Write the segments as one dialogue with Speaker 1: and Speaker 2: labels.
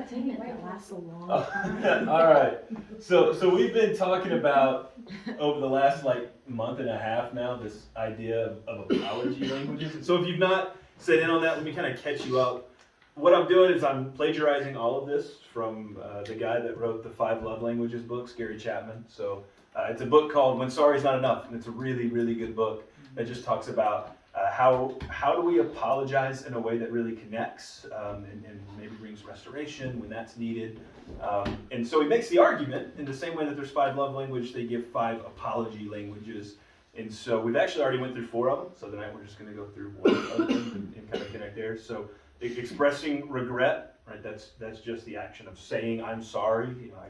Speaker 1: Dang, it lasts a long
Speaker 2: time. All right. So we've been talking about over the last month and a half now this idea of apology languages. And so if you've not set in on that, let me kind of catch you up. What I'm doing is I'm plagiarizing all of this from the guy that wrote the 5 Love Languages books, Gary Chapman. So it's a book called When Sorry Is Not Enough, and it's a really, really good book that just talks about how do we apologize in a way that really connects and maybe brings restoration when that's needed. And so he makes the argument in the same way that there's 5 love languages, they give 5 apology languages. And so we've actually already went through 4 of them. So tonight we're just going to go through 1 of them and kind of connect there. So expressing regret, right? That's just the action of saying I'm sorry. I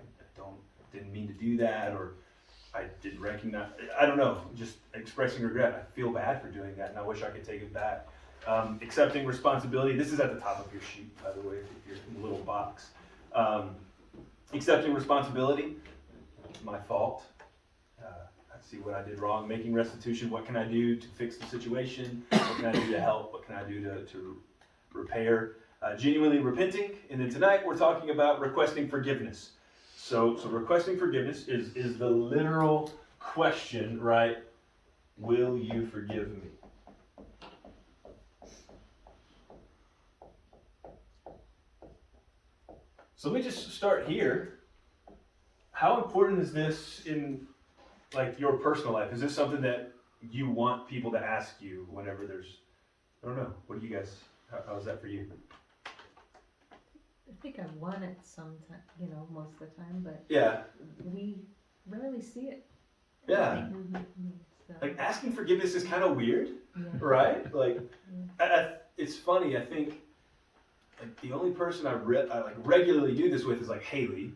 Speaker 2: didn't mean to do that, or I didn't recognize. I don't know. Just expressing regret. I feel bad for doing that, and I wish I could take it back. Accepting responsibility. This is at the top of your sheet, by the way, if you're in the little box. Accepting responsibility. My fault. I see what I did wrong. Making restitution. What can I do to fix the situation? What can I do to help? What can I do to repair? Genuinely repenting. And then tonight we're talking about requesting forgiveness. So requesting forgiveness is the literal question, right? Will you forgive me? So let me just start here. How important is this in your personal life? Is this something that you want people to ask you whenever there's, I don't know, what do you guys, how is that for you?
Speaker 1: I think I've won it sometime, most of the time, but
Speaker 2: yeah,
Speaker 1: we rarely see it.
Speaker 2: Yeah.
Speaker 1: So.
Speaker 2: Asking forgiveness is kind of weird, right? It's funny. I think the only person I regularly do this with is Haley,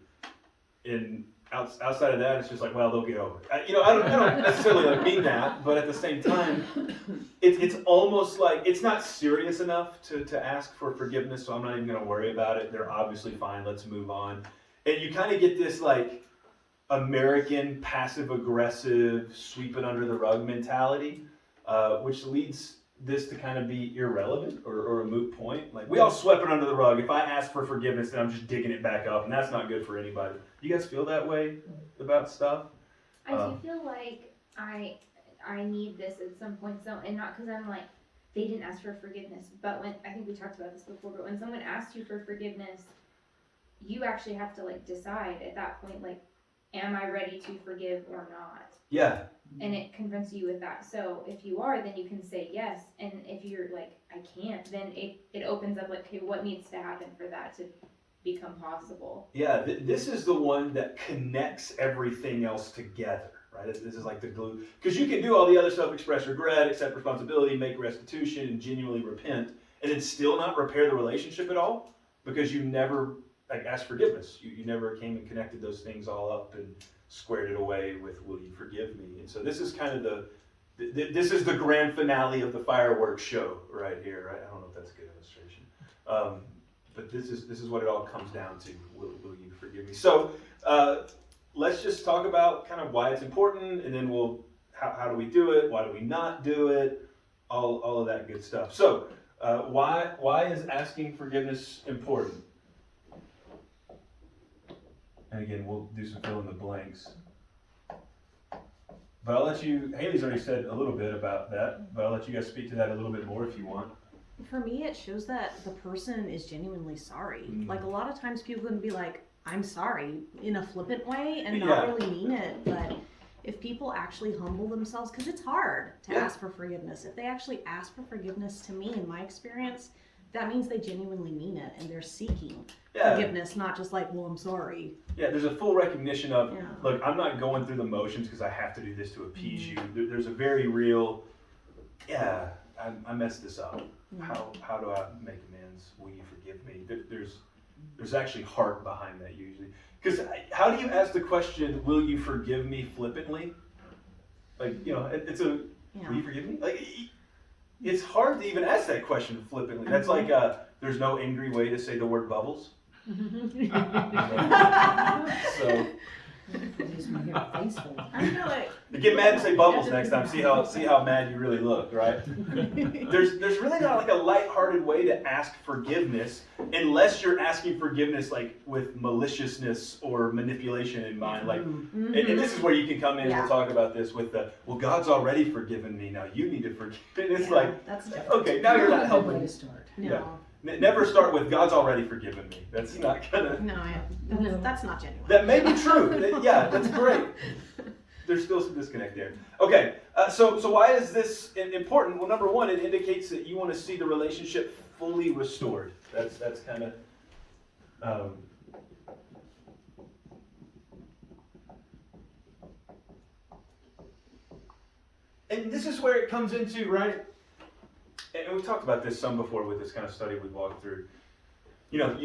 Speaker 2: and outside of that, it's just well, they'll get over it. I don't necessarily mean that, but at the same time, it's almost it's not serious enough to ask for forgiveness, so I'm not even going to worry about it. They're obviously fine. Let's move on. And you kind of get this American passive-aggressive, sweep-it-under-the-rug mentality, which leads this to kind of be irrelevant or a moot point. We all swept it under the rug. If I ask for forgiveness, then I'm just digging it back up, and that's not good for anybody. You guys feel that way about stuff?
Speaker 3: I do feel like I need this at some point, and not because I'm they didn't ask for forgiveness, but when, I think we talked about this before, but when someone asks you for forgiveness, you actually have to decide at that point, am I ready to forgive or not?
Speaker 2: Yeah.
Speaker 3: And it confronts you with that. So if you are, then you can say yes. And if you're I can't, then it opens up okay, what needs to happen for that to become possible?
Speaker 2: Yeah, this is the one that connects everything else together, right? This is the glue. Because you can do all the other stuff, express regret, accept responsibility, make restitution, and genuinely repent, and then still not repair the relationship at all because you never asked forgiveness. You never came and connected those things all up and squared it away with will you forgive me? And so this is kind of this is the grand finale of the fireworks show right here, right? I don't know if that's a good illustration. But this is what it all comes down to. Will you forgive me? So let's just talk about kind of why it's important, and then how do we do it? Why do we not do it? All of that good stuff. So why is asking forgiveness important? And again, we'll do some fill in the blanks. But I'll let you, Haley's already said a little bit about that, but I'll let you guys speak to that a little bit more if you want.
Speaker 4: For me, it shows that the person is genuinely sorry. A lot of times people can be I'm sorry in a flippant way and not really mean it. But if people actually humble themselves, because it's hard to ask for forgiveness. If they actually ask for forgiveness, to me, in my experience, that means they genuinely mean it and they're seeking forgiveness, not just well, I'm sorry. Yeah,
Speaker 2: there's a full recognition of, look, I'm not going through the motions because I have to do this to appease you. There's a very real, I messed this up. How do I make amends? Will you forgive me? There's actually heart behind that usually. Because how do you ask the question, will you forgive me flippantly? It's a, will you forgive me? It's hard to even ask that question flippantly. That's there's no angry way to say the word bubbles. So
Speaker 4: I feel like
Speaker 2: Get mad and say bubbles next time. See how mad you really look, right? There's really not like a lighthearted way to ask forgiveness unless you're asking forgiveness like with maliciousness or manipulation in mind. Like, and this is where you can come in.
Speaker 4: Yeah.
Speaker 2: We'll talk about this with the God's already forgiven me. Now you need to forgive. And it's like,
Speaker 4: that's different.
Speaker 2: okay, now you're not helping.
Speaker 1: Way to start.
Speaker 4: No.
Speaker 2: Yeah. Never start with God's already forgiven me. That's not gonna.
Speaker 4: No, that's not genuine.
Speaker 2: That may be true. Yeah, that's great. There's still some disconnect there. Okay, so why is this important? Well, number one, it indicates that you want to see the relationship fully restored. That's kind of. And this is where it comes into, right? And we've talked about this some before with this kind of study we've walked through. You know,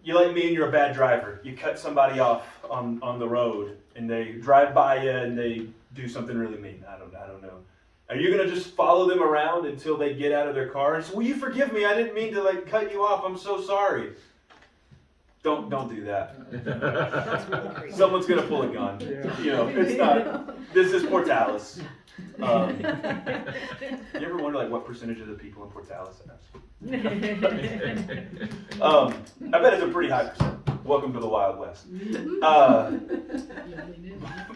Speaker 2: you like me and you're a bad driver. You cut somebody off on the road and they drive by you and they do something really mean. I don't know. Are you going to just follow them around until they get out of their car and say, will you forgive me? I didn't mean to like cut you off. I'm so sorry. Don't do that.
Speaker 4: That's really crazy.
Speaker 2: Someone's going to pull a gun. You know, it's not. This is Portales. You ever wonder like what percentage of the people in Portales have? I bet it's a pretty high percent. Welcome to the Wild West.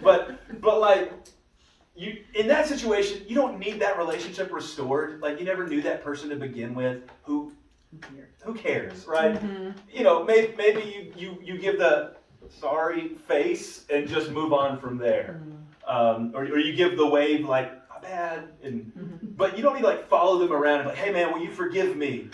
Speaker 2: But like you in that situation, you don't need that relationship restored. Like you never knew that person to begin with. Who cares, right?
Speaker 4: Mm-hmm.
Speaker 2: You know, maybe you give the sorry face and just move on from there. Or you give the wave like, my bad, but you don't need to like follow them around and like, hey man, will you forgive me?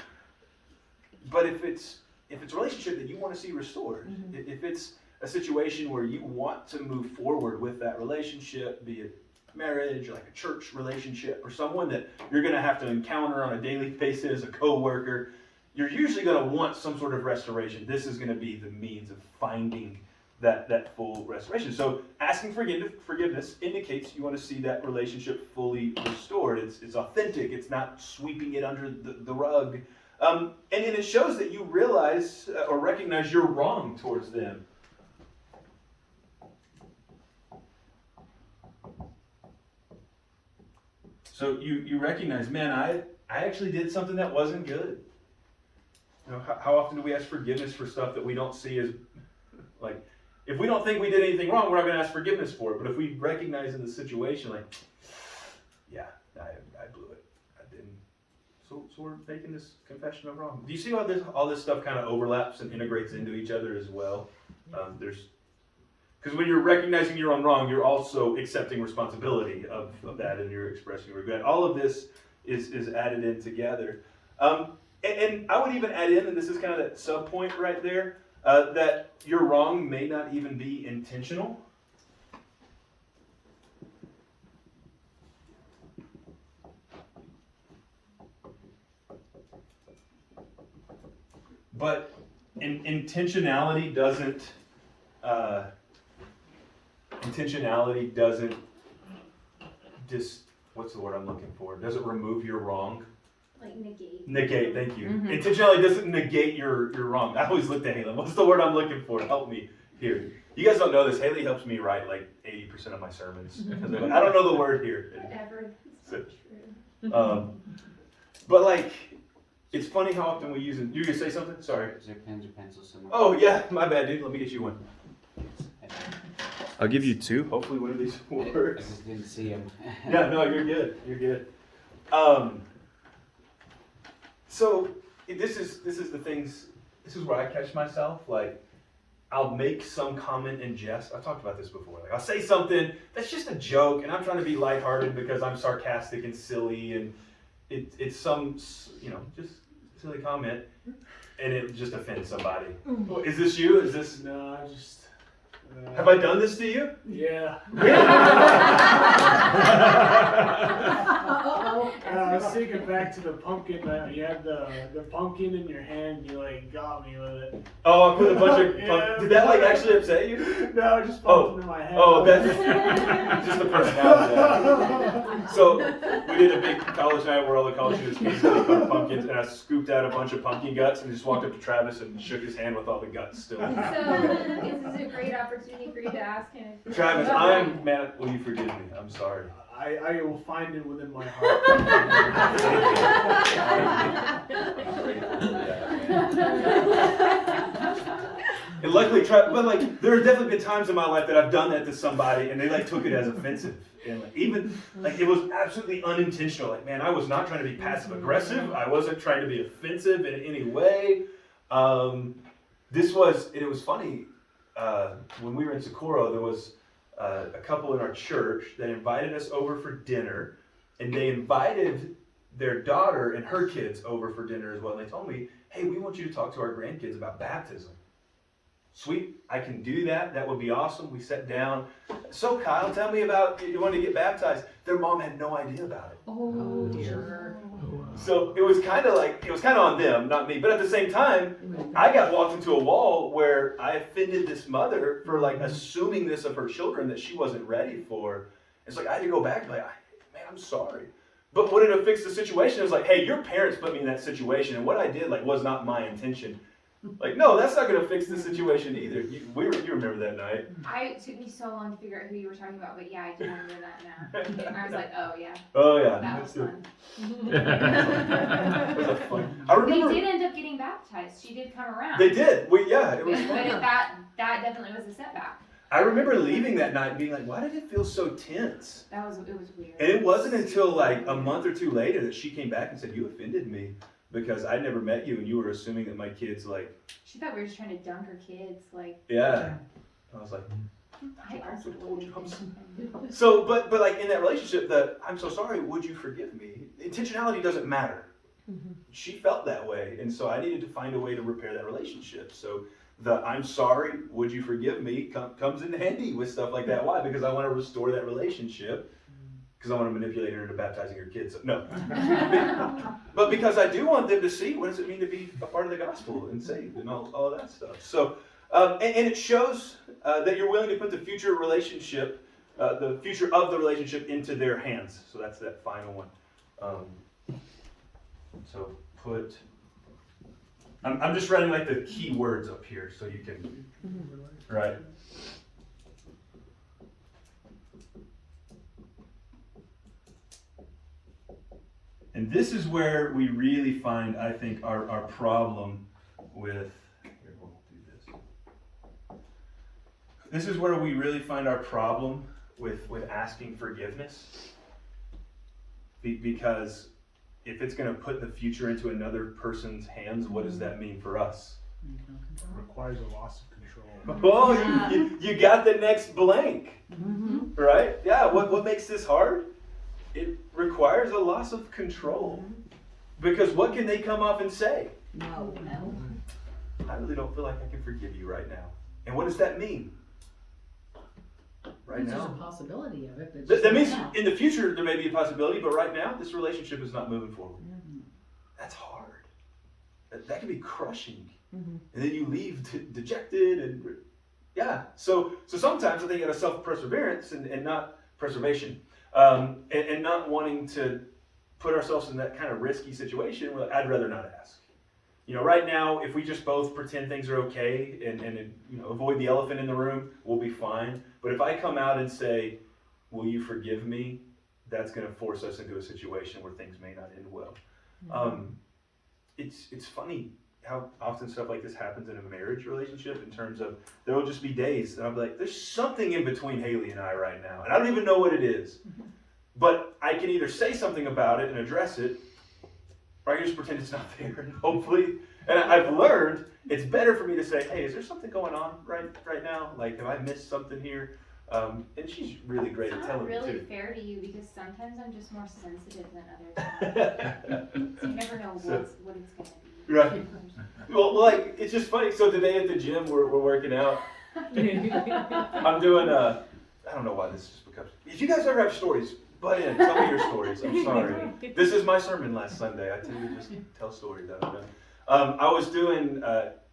Speaker 2: But if it's a relationship that you want to see restored, if it's a situation where you want to move forward with that relationship, be it marriage, or like a church relationship, or someone that you're going to have to encounter on a daily basis, a coworker, you're usually going to want some sort of restoration. This is going to be the means of finding that full restoration. So asking forgiveness indicates you want to see that relationship fully restored. It's authentic. It's not sweeping it under the rug. And it shows that you realize or recognize you're wrong towards them. So you recognize, man, I actually did something that wasn't good. You know, how often do we ask forgiveness for stuff that we don't see as like, if we don't think we did anything wrong, we're not going to ask forgiveness for it. But if we recognize in the situation, like, yeah, I blew it. I didn't. So we're making this confession of wrong. Do you see how all this stuff kind of overlaps and integrates into each other as well? Because when you're recognizing your own wrong, you're also accepting responsibility of that, and you're expressing regret. All of this is added in together. And I would even add in, and this is kind of that sub point right there, that your wrong may not even be intentional. But intentionality doesn't what's the word I'm looking for? Does it remove your wrong?
Speaker 3: Like negate.
Speaker 2: Negate, thank you. Intentionality doesn't negate your wrong. I always looked at Haley. What's the word I'm looking for? Help me here. You guys don't know this. Haley helps me write like 80% of my sermons. Like, I don't know the word here.
Speaker 3: Whatever.
Speaker 2: So, but like, it's funny how often we use it. You gonna say something? Sorry.
Speaker 5: Is there pens or pencils somewhere?
Speaker 2: Oh yeah, my bad, dude. Let me get you one. I'll give you two. Hopefully one of these
Speaker 5: I
Speaker 2: works.
Speaker 5: just didn't see him.
Speaker 2: Yeah, no, you're good. You're good. So this is the things. This is where I catch myself. Like, I'll make some comment in jest. I talked about this before. Like, I'll say something that's just a joke, and I'm trying to be lighthearted because I'm sarcastic and silly, and it's some, just silly comment, and it just offends somebody. Is this you? Is this?
Speaker 6: No, I just.
Speaker 2: Have I done this to you?
Speaker 6: Yeah. I was thinking back to the pumpkin. You had the pumpkin in your hand. You like got me with it.
Speaker 2: Oh, I put a bunch of.
Speaker 6: Yeah.
Speaker 2: Did that like actually upset you?
Speaker 6: No, it just popped into my head.
Speaker 2: Oh, that's just the personality. So we did a big college night where all the college students came to pick pumpkins, and I scooped out a bunch of pumpkin guts and just walked up to Travis and shook his hand with all the guts still.
Speaker 3: So this is a great opportunity for you to ask him. If
Speaker 2: Travis, man, will you forgive me? I'm sorry.
Speaker 6: I will find it within my heart.
Speaker 2: And luckily, but like, there have definitely been times in my life that I've done that to somebody, and they like took it as offensive, and like, even like it was absolutely unintentional. Like, man, I was not trying to be passive aggressive. I wasn't trying to be offensive in any way. It was funny. When we were in Socorro, there was a couple in our church that invited us over for dinner, and they invited their daughter and her kids over for dinner as well. And they told me, hey, we want you to talk to our grandkids about baptism. Sweet, I can do that. That would be awesome. We sat down. So Kyle, tell me about, you want to get baptized. Their mom had no idea about it.
Speaker 1: Oh, dear.
Speaker 2: So it was kind of on them, not me. But at the same time, I got walked into a wall where I offended this mother for like assuming this of her children that she wasn't ready for. It's like I had to go back and be like, man, I'm sorry. But would it have fixed the situation? It was like, hey, your parents put me in that situation, and what I did like was not my intention. Like, no, that's not going to fix the situation either. You remember that night.
Speaker 3: It took me so long to figure out who you were talking about, but yeah, I do remember that now. I was like, oh yeah.
Speaker 2: Oh yeah.
Speaker 3: That was fun.
Speaker 2: It was fun. I remember.
Speaker 3: They did end up getting baptized. She did come around.
Speaker 2: They did. It was fun.
Speaker 3: But that definitely was a setback.
Speaker 2: I remember leaving that night and being like, why did it feel so tense?
Speaker 3: It was weird.
Speaker 2: And it wasn't until like a month or two later that she came back and said, you offended me because I'd never met you and you were assuming that my kids like.
Speaker 3: She thought we were just trying to dunk her kids, like.
Speaker 2: Yeah. I was like.
Speaker 3: I also told you.
Speaker 2: So, but like in that relationship, I'm so sorry, would you forgive me? Intentionality doesn't matter.
Speaker 1: Mm-hmm.
Speaker 2: She felt that way, and so I needed to find a way to repair that relationship. So I'm sorry, would you forgive me comes in handy with stuff like that. Why? Because I want to restore that relationship. Because I want to manipulate her into baptizing her kids. No. But because I do want them to see what does it mean to be a part of the gospel and saved and all of that stuff. So, and it shows that you're willing to put the future of the relationship into their hands. So that's that final one. I'm just writing like the key words up here so you can, right. And this is where we really find, I think, our problem with, here, we'll do this. This is where we really find our problem with asking forgiveness. Because if it's going to put the future into another person's hands, what does that mean for us?
Speaker 6: It requires a loss of control.
Speaker 2: Oh, you got the next blank, right? Yeah, what makes this hard? It requires a loss of control. Because what can they come off and say?
Speaker 1: No.
Speaker 2: I really don't feel like I can forgive you right now. And what does that mean? Right
Speaker 1: There's
Speaker 2: now.
Speaker 1: a possibility of it, but
Speaker 2: That
Speaker 1: just
Speaker 2: means
Speaker 1: now.
Speaker 2: in the future there may be a possibility, but right now this relationship is not moving forward. That's hard. That can be crushing. And then you leave dejected and yeah. So sometimes I think out of self-perseverance and not preservation. And not wanting to put ourselves in that kind of risky situation, I'd rather not ask. You know, right now, if we just both pretend things are okay and avoid the elephant in the room, we'll be fine. But if I come out and say, will you forgive me? That's going to force us into a situation where things may not end well. It's funny how often stuff like this happens in a marriage relationship in terms of there will just be days and I'll be like, there's something in between Haley and I right now. And I don't even know what it is. But I can either say something about it and address it, or I can just pretend it's not there. And hopefully, and I've learned it's better for me to say, hey, is there something going on right now? Like, have I missed something here? And she's really great at telling me
Speaker 3: It's not
Speaker 2: too.
Speaker 3: really fair to you because sometimes I'm just more sensitive than other times. So you never know what it's going to be.
Speaker 2: Right. Well, like, it's just funny. So today at the gym, we're working out. I'm doing I don't know why this just becomes. If you guys ever have stories, butt in. Tell me your stories. I'm sorry. This is my sermon last Sunday. I tend to just tell stories. I don't know. I was doing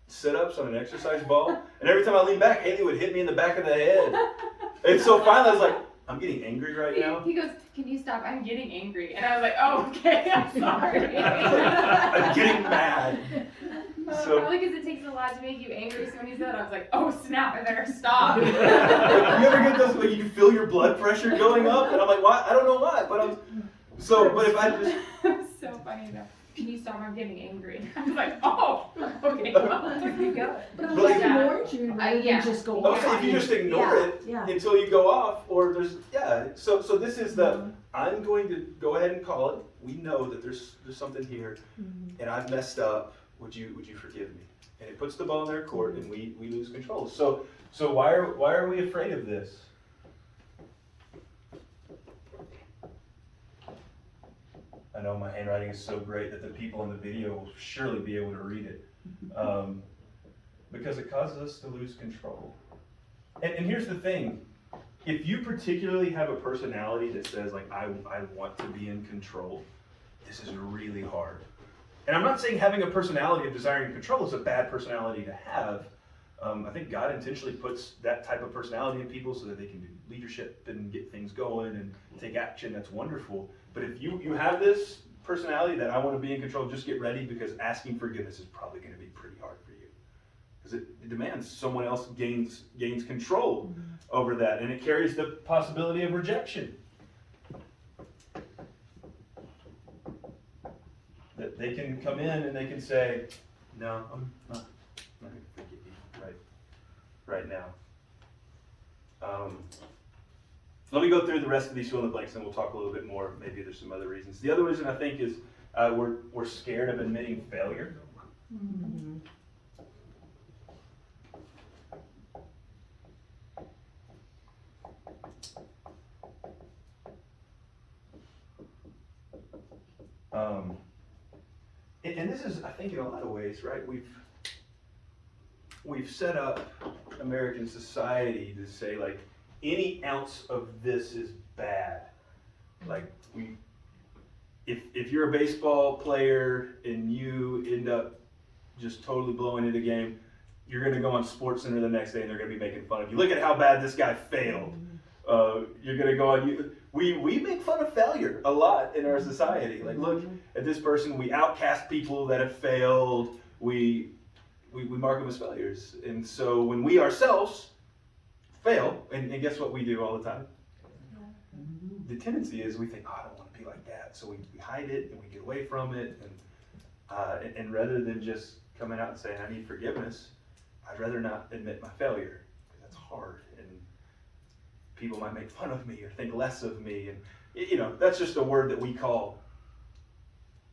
Speaker 2: sit-ups on an exercise ball, and every time I leaned back, Haley would hit me in the back of the head. And so finally I was like, I'm getting angry right now.
Speaker 3: He goes, can you stop? I'm getting angry. And I was like, oh, okay, I'm sorry.
Speaker 2: I'm getting mad. So-
Speaker 3: Probably because it takes a lot to make you angry. So when he said it, I was like, oh snap, I better stop.
Speaker 2: You ever get those where you feel your blood pressure going up? And I'm like, why? I don't know why, but but if I just...
Speaker 3: It was so funny though. Can you stop? I'm getting angry. I was like, oh, okay, well, you go.
Speaker 4: But
Speaker 2: Like-
Speaker 4: it ignores you rather
Speaker 3: yeah.
Speaker 4: than just go
Speaker 2: Okay,
Speaker 4: off.
Speaker 2: if you just ignore it
Speaker 4: Yeah.
Speaker 2: until you go off, or there's, so this is I'm going to go ahead and call it. We know that there's something here, and I've messed up. Would you forgive me? And it puts the ball in their court, and we lose control. So why are we afraid of this? I know my handwriting is so great that the people in the video will surely be able to read it, because it causes us to lose control. And here's the thing. If you particularly have a personality that says, like, I want to be in control, this is really hard. And I'm not saying having a personality of desiring control is a bad personality to have. I think God intentionally puts that type of personality in people so that they can do leadership and get things going and take action. That's wonderful. But if you have this personality that I want to be in control, just get ready, because asking forgiveness is probably going to be pretty hard for you. Because it demands someone else gains control over that, and it carries the possibility of rejection. That they can come in and they can say, no, I'm not going to forgive you right now. Let me go through the rest of these fill in the blanks, and we'll talk a little bit more. Maybe there's some other reasons. The other reason I think is we're scared of admitting failure. And this is, I think, in a lot of ways, right? We've set up American society to say, like, any ounce of this is bad. Like, if you're a baseball player and you end up just totally blowing it a game, you're going to go on SportsCenter the next day and they're going to be making fun of you. Look at how bad this guy failed. You're going to go on. We make fun of failure a lot in our society. Like, look at this person. We outcast people that have failed. We mark them as failures. And so when we ourselves fail, and guess what we do all the time? The tendency is we think, oh, I don't want to be like that. So we hide it and we get away from it. And rather than just coming out and saying, I need forgiveness, I'd rather not admit my failure, because that's hard. And people might make fun of me or think less of me. And, that's just a word that we call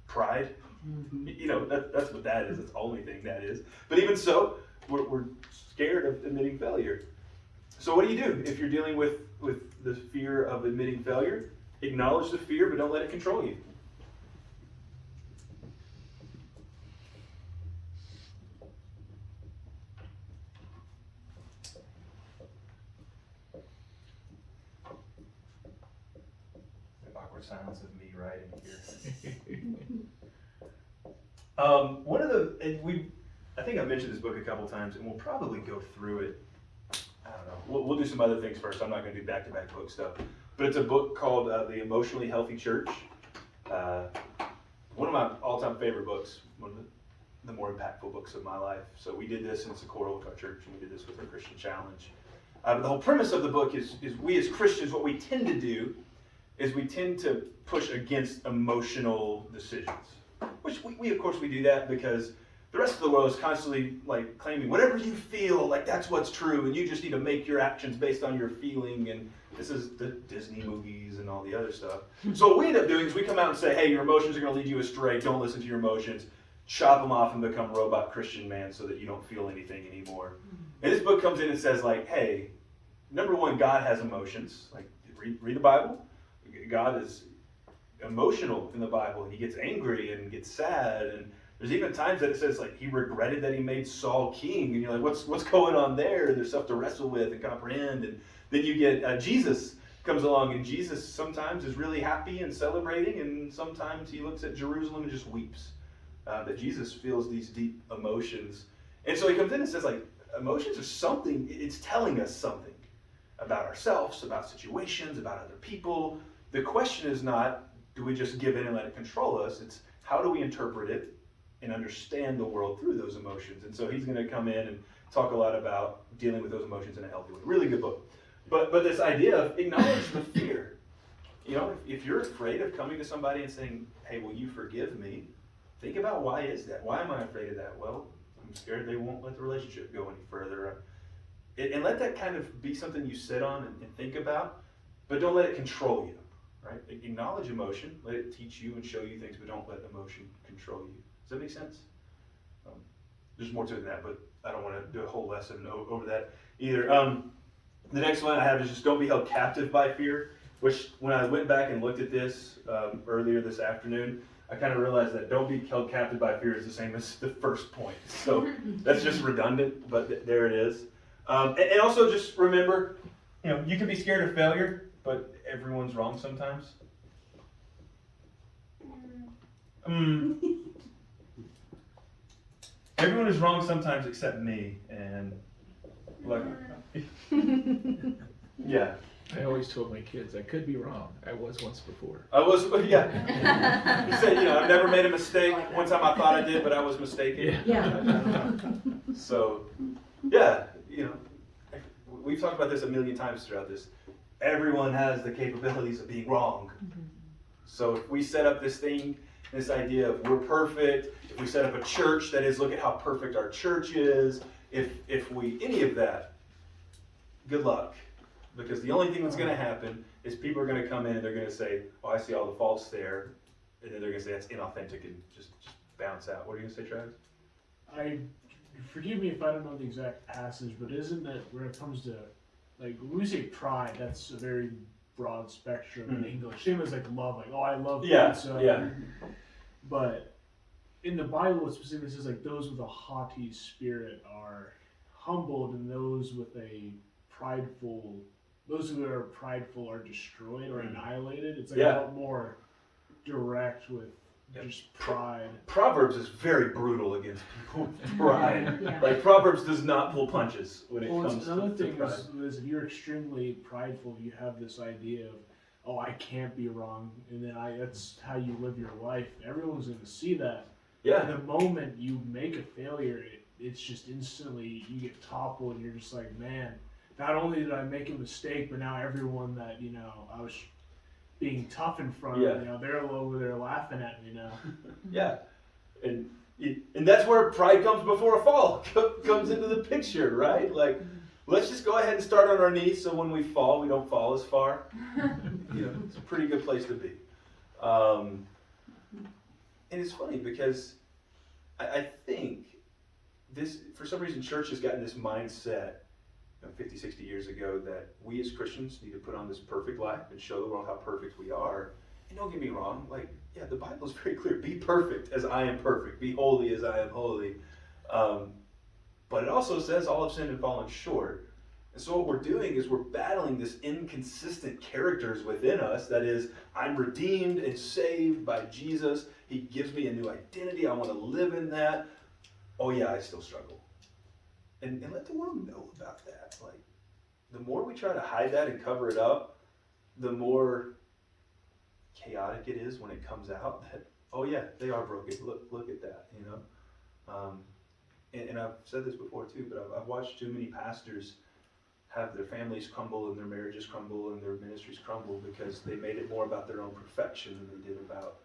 Speaker 2: pride. That's what that is. It's the only thing that is. But even so, we're scared of admitting failure. So what do you do if you're dealing with the fear of admitting failure? Acknowledge the fear, but don't let it control you. The awkward silence of me writing here. I think I've mentioned this book a couple times, and we'll probably go through it. I don't know. We'll do some other things first. I'm not going to do back-to-back book stuff. But it's a book called The Emotionally Healthy Church. One of my all-time favorite books, one of the more impactful books of my life. So we did this in Socorro with our church, and we did this with our Christian Challenge. But the whole premise of the book is we as Christians, what we tend to do is we tend to push against emotional decisions. Which we of course we do that because the rest of the world is constantly like claiming whatever you feel, like that's what's true, and you just need to make your actions based on your feeling, and this is the Disney movies and all the other stuff. So what we end up doing is we come out and say, hey, your emotions are going to lead you astray, don't listen to your emotions, chop them off and become robot Christian man so that you don't feel anything anymore. And this book comes in and says, like, hey, number one, God has emotions. Like, read the Bible. God is emotional in the Bible, and he gets angry and gets sad, and there's even times that it says like he regretted that he made Saul king, and you're like, what's going on there? There's stuff to wrestle with and comprehend. And then you get Jesus comes along, and Jesus sometimes is really happy and celebrating, and sometimes he looks at Jerusalem and just weeps. That Jesus feels these deep emotions. And so he comes in and says, like, emotions are something, it's telling us something about ourselves, about situations, about other people. The question is not, do we just give in and let it control us? It's how do we interpret it and understand the world through those emotions? And so he's going to come in and talk a lot about dealing with those emotions in a healthy way. Really good book. But this idea of acknowledge the fear. You know, if you're afraid of coming to somebody and saying, hey, will you forgive me? Think about why is that? Why am I afraid of that? Well, I'm scared they won't let the relationship go any further. And let that kind of be something you sit on and think about, but don't let it control you, right? Acknowledge emotion, let it teach you and show you things, but don't let emotion control you. Does that make sense? There's more to it than that, but I don't want to do a whole lesson over that either. The next one I have is just don't be held captive by fear, which when I went back and looked at this earlier this afternoon, I kind of realized that don't be held captive by fear is the same as the first point. So that's just redundant, but there it is. And also just remember, you know, you can be scared of failure, but everyone's wrong sometimes. Everyone is wrong sometimes except me, and like, yeah.
Speaker 7: I always told my kids I could be wrong. I was once before.
Speaker 2: I was, yeah. You said, you know, I've never made a mistake. One time I thought I did, but I was mistaken.
Speaker 1: Yeah.
Speaker 2: So, yeah, you know, we've talked about this a million times throughout this. Everyone has the capabilities of being wrong. So if we set up this thing, this idea of we're perfect, if we set up a church that is, look at how perfect our church is, if we, any of that, good luck. Because the only thing that's going to happen is people are going to come in and they're going to say, oh, I see all the faults there. And then they're going to say that's inauthentic and just bounce out. What are you going to say, Travis?
Speaker 6: Forgive me if I don't know the exact passage, but isn't that where it comes to, like, when we say pride, that's a very broad spectrum in English. Same as like love, like, oh, I love pizza.
Speaker 2: Yeah.
Speaker 6: But in the Bible, it specifically says like those with a haughty spirit are humbled, and those who are prideful are destroyed or annihilated. It's like a lot more direct with just pride.
Speaker 2: Proverbs is very brutal against people with pride. Like Proverbs does not pull punches when it comes to
Speaker 6: another thing
Speaker 2: pride.
Speaker 6: is if you're extremely prideful, you have this idea of, oh, I can't be wrong, and then that's how you live your life. Everyone's going to see that.
Speaker 2: Yeah.
Speaker 6: And the moment you make a failure, it's just instantly you get toppled, and you're just like, man, not only did I make a mistake, but now everyone that, you know, I was being tough in front of, you know, they're over there laughing at me now.
Speaker 2: Yeah. And that's where pride comes before a fall comes into the picture, right? Like, let's just go ahead and start on our knees so when we fall, we don't fall as far. You know, it's a pretty good place to be. And it's funny because I think this, for some reason, church has gotten this mindset 50, 60 years ago that we as Christians need to put on this perfect life and show the world how perfect we are. And don't get me wrong, like, yeah, the Bible is very clear. Be perfect as I am perfect. Be holy as I am holy. But it also says all have sinned and fallen short. And so what we're doing is we're battling this inconsistent characters within us. That is, I'm redeemed and saved by Jesus. He gives me a new identity. I want to live in that. Oh yeah, I still struggle. And let the world know about that. Like, the more we try to hide that and cover it up, the more chaotic it is when it comes out that, oh yeah, they are broken. Look at that, you know. And I've said this before too, but I've watched too many pastors have their families crumble and their marriages crumble and their ministries crumble because they made it more about their own perfection than they did about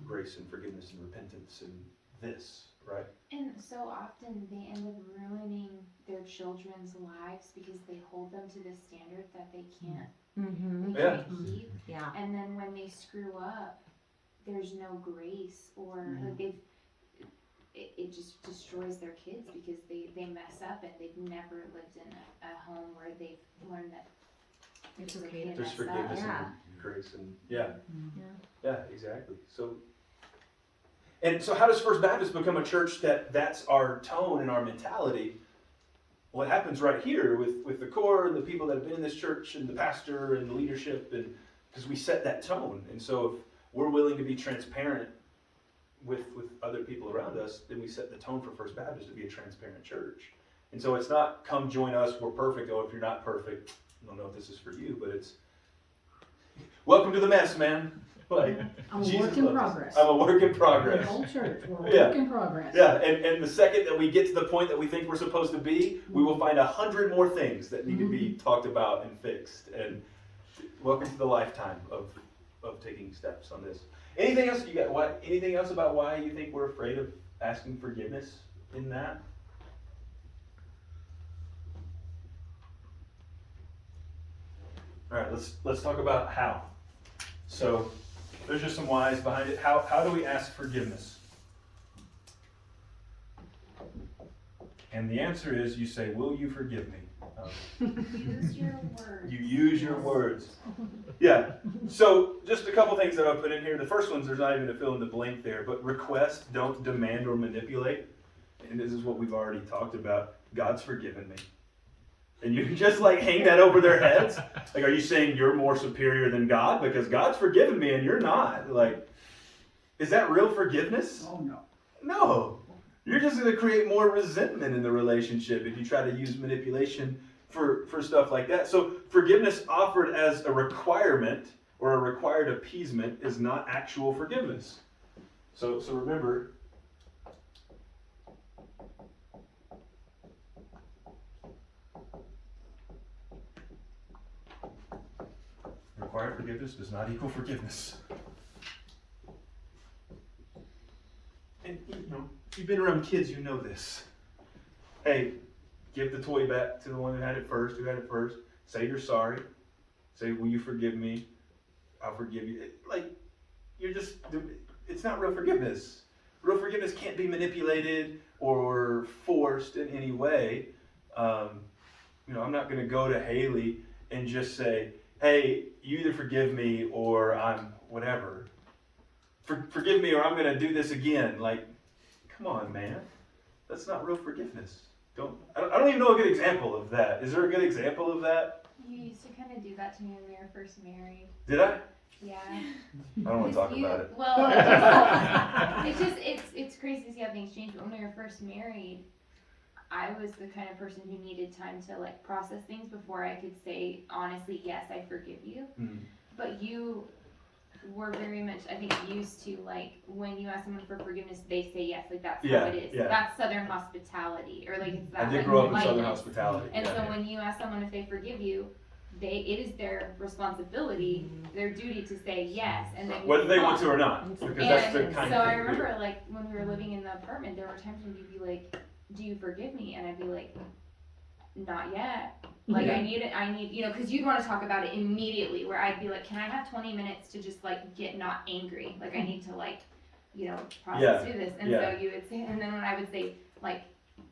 Speaker 2: grace and forgiveness and repentance and this, right?
Speaker 3: And so often they end up ruining their children's lives because they hold them to this standard that they can't keep.
Speaker 4: Yeah.
Speaker 3: And then when they screw up, there's no grace, or like it just destroys their kids because they mess up and they've never lived in a home where they've learned that
Speaker 4: It's okay.
Speaker 2: There's forgiveness and grace and yeah, exactly. So how does First Baptist become a church that's our tone and our mentality? What happens happens right here with the core and the people that have been in this church and the pastor and the leadership, and because we set that tone. And so if we're willing to be transparent with other people around us, then we set the tone for First Baptist to be a transparent church. And so it's not come join us, we're perfect. Oh, if you're not perfect, I don't know if this is for you, but it's welcome to the mess, man. Like,
Speaker 1: I'm a
Speaker 2: Jesus
Speaker 1: work in
Speaker 2: loves us.
Speaker 1: progress.
Speaker 2: I'm a work in
Speaker 1: The
Speaker 2: progress.
Speaker 1: whole church, we're a
Speaker 2: Yeah.
Speaker 1: work in progress.
Speaker 2: Yeah, and the second that we get to the point that we think we're supposed to be, we will find 100 more things that need to be talked about and fixed. And welcome to the lifetime of taking steps on this. Anything else you got? Anything else about why you think we're afraid of asking forgiveness in that? All right, let's talk about how. So there's just some whys behind it. How do we ask forgiveness? And the answer is you say, will you forgive me?
Speaker 3: Use your words.
Speaker 2: You use your words. Yeah. So just a couple things that I'll put in here. The first one's there's not even a fill in the blank there, but request, don't demand or manipulate. And this is what we've already talked about. God's forgiven me. And you just like hang that over their heads. Like, are you saying you're more superior than God? Because God's forgiven me and you're not. Like, is that real forgiveness?
Speaker 8: Oh, no.
Speaker 2: No. You're just going to create more resentment in the relationship if you try to use manipulation for stuff like that. So forgiveness offered as a requirement or a required appeasement is not actual forgiveness. So remember, required forgiveness does not equal forgiveness. And if you've been around kids, you know this. Hey, give the toy back to the one who had it first. Say you're sorry. Say, will you forgive me? I'll forgive you. It's not real forgiveness. Real forgiveness can't be manipulated or forced in any way. I'm not going to go to Haley and just say, hey, you either forgive me or I'm whatever. Forgive me or I'm going to do this again. Like, come on, man. That's not real forgiveness. I don't even know a good example of that. Is there a good example of that?
Speaker 3: You used to kind of do that to me when we were first married.
Speaker 2: Did I?
Speaker 3: Yeah.
Speaker 2: I don't want to talk about it.
Speaker 3: Well, it's crazy to see how things change. But when we were first married, I was the kind of person who needed time to like process things before I could say honestly, yes, I forgive you.
Speaker 2: Mm.
Speaker 3: But you were very much, I think, used to like when you ask someone for forgiveness, they say yes, like that's how it is.
Speaker 2: Yeah.
Speaker 3: That's Southern hospitality, or like it's that.
Speaker 2: I did
Speaker 3: like,
Speaker 2: grow up in
Speaker 3: lightness.
Speaker 2: Southern hospitality.
Speaker 3: And
Speaker 2: yeah.
Speaker 3: so when you ask someone if they forgive you, it is their responsibility, their duty to say yes, and then
Speaker 2: whether they want to or not, because that's the
Speaker 3: and
Speaker 2: kind
Speaker 3: so
Speaker 2: of
Speaker 3: I
Speaker 2: thing to do.
Speaker 3: remember like when we were living in the apartment, there were times when you'd be like, "Do you forgive me?" And I'd be like, "Not yet." Like I need, because you'd want to talk about it immediately. Where I'd be like, "Can I have 20 minutes to just like get not angry? Like I need to like, process through this." And so you would say, and then when I would say like,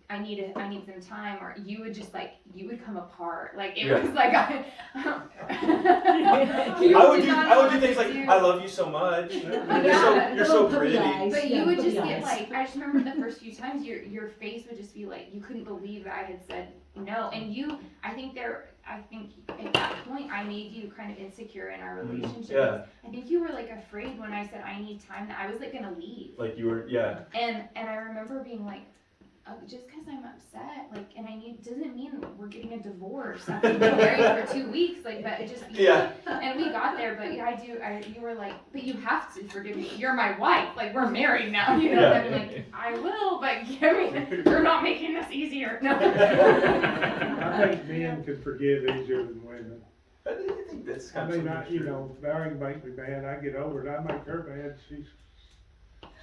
Speaker 3: I need some time, or you would just like, you would come apart. Like it was like I
Speaker 2: would do things like, I love you so much. You're so pretty.
Speaker 3: But you would just get like, I just remember the first few times your face would just be like, you couldn't believe that I had said no. And I think at that point I made you kind of insecure in our relationship.
Speaker 2: Yeah.
Speaker 3: I think you were like afraid when I said I need time, that I was like gonna leave.
Speaker 2: Like you were, yeah.
Speaker 3: And I remember being like, just because I'm upset, like, and doesn't mean we're getting a divorce after we've been married for 2 weeks, like, but it just, and we got there, but you were like, but you have to forgive me, you're my wife, like, we're married now, and I'm like, I will, but you're not making this easier. No.
Speaker 8: I think men can forgive easier than women.
Speaker 2: I think that's
Speaker 8: I
Speaker 2: kind of
Speaker 8: mean, Valerie can make me mad, I get over it, I make her mad, she's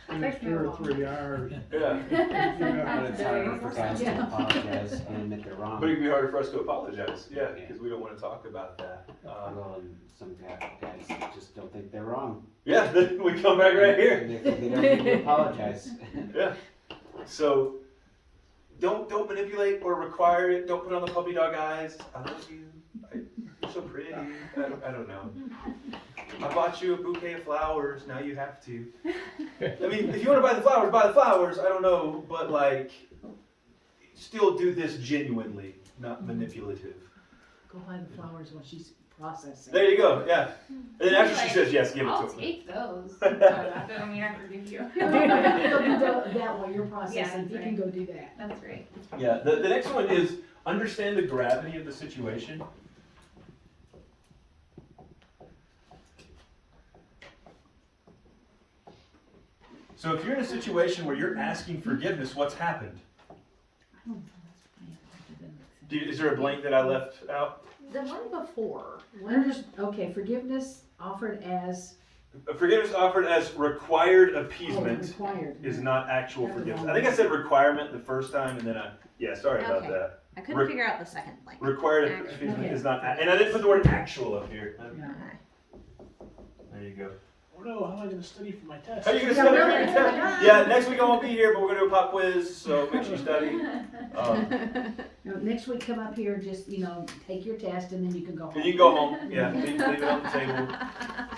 Speaker 1: Takes me
Speaker 8: 2
Speaker 1: a
Speaker 8: or
Speaker 1: while.
Speaker 8: 3 hours.
Speaker 2: Yeah.
Speaker 5: But it's harder for guys to apologize and admit they're wrong.
Speaker 2: But it can be harder for us to apologize, because we don't want to talk about that.
Speaker 5: Well, and some guys just don't think they're wrong.
Speaker 2: Yeah, then we come back right here.
Speaker 5: And they don't need to apologize.
Speaker 2: Yeah. So don't manipulate or require it. Don't put on the puppy dog eyes. I love you. You're so pretty. I don't know. I bought you a bouquet of flowers. Now you have to. I mean, if you want to buy the flowers, buy the flowers. I don't know, but like, still do this genuinely, not manipulative?
Speaker 9: Go buy the flowers while she's processing.
Speaker 2: There you go, yeah. And then after she
Speaker 3: Like,
Speaker 2: says yes, give it to
Speaker 3: I'll
Speaker 2: him.
Speaker 3: take those. But that doesn't mean I forgive you.
Speaker 9: Go do that while you're processing,
Speaker 3: Yeah,
Speaker 9: you can go do that.
Speaker 3: That's right.
Speaker 2: Yeah, the next one is understand the gravity of the situation. So if you're in a situation where you're asking forgiveness, what's happened? Is there a blank that I left out?
Speaker 9: The one before, okay, forgiveness offered as.
Speaker 2: Forgiveness offered as required appeasement
Speaker 9: Required.
Speaker 2: is not actual forgiveness. I think I said requirement the first time, and then sorry about
Speaker 4: Okay.
Speaker 2: that.
Speaker 4: I couldn't figure out the second blank.
Speaker 2: Required
Speaker 4: Actual.
Speaker 2: appeasement
Speaker 9: Okay.
Speaker 2: is not, and I didn't put the word actual up here.
Speaker 9: Yeah.
Speaker 2: There you go.
Speaker 6: Oh no, how am I going to study for my test?
Speaker 2: How are you gonna
Speaker 9: Yeah,
Speaker 2: study for
Speaker 9: really?
Speaker 2: your test? Yeah, next week I won't be here, but we're gonna do a pop quiz, so make sure you study.
Speaker 9: No, next week, come up here, just, take your test and then you can go home.
Speaker 2: And you can go home, yeah, leave it on the table,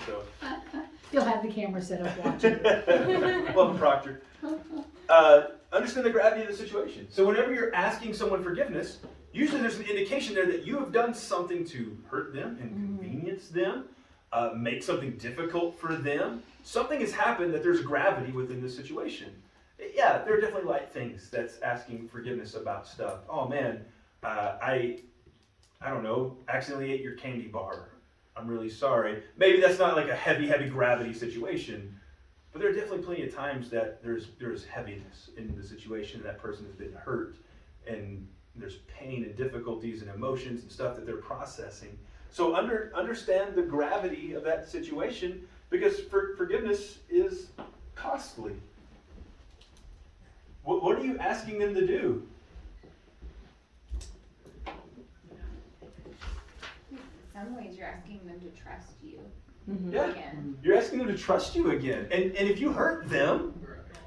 Speaker 2: so.
Speaker 9: You'll have the camera set up watching.
Speaker 2: Well, proctor. Understand the gravity of the situation. So whenever you're asking someone forgiveness, usually there's an indication there that you have done something to hurt them, inconvenience them, make something difficult for them. Something has happened that there's gravity within the situation. Yeah, there are definitely light things that's asking forgiveness about stuff. Oh man, I don't know, accidentally ate your candy bar. I'm really sorry. Maybe that's not like a heavy gravity situation, but there are definitely plenty of times that there's heaviness in the situation. That person has been hurt, and there's pain and difficulties and emotions and stuff that they're processing. So understand the gravity of that situation, because forgiveness is costly. What are you asking them to do?
Speaker 3: In some ways, you're asking them to trust you
Speaker 2: Yeah,
Speaker 3: again.
Speaker 2: you're asking them to trust you again. And if you hurt them,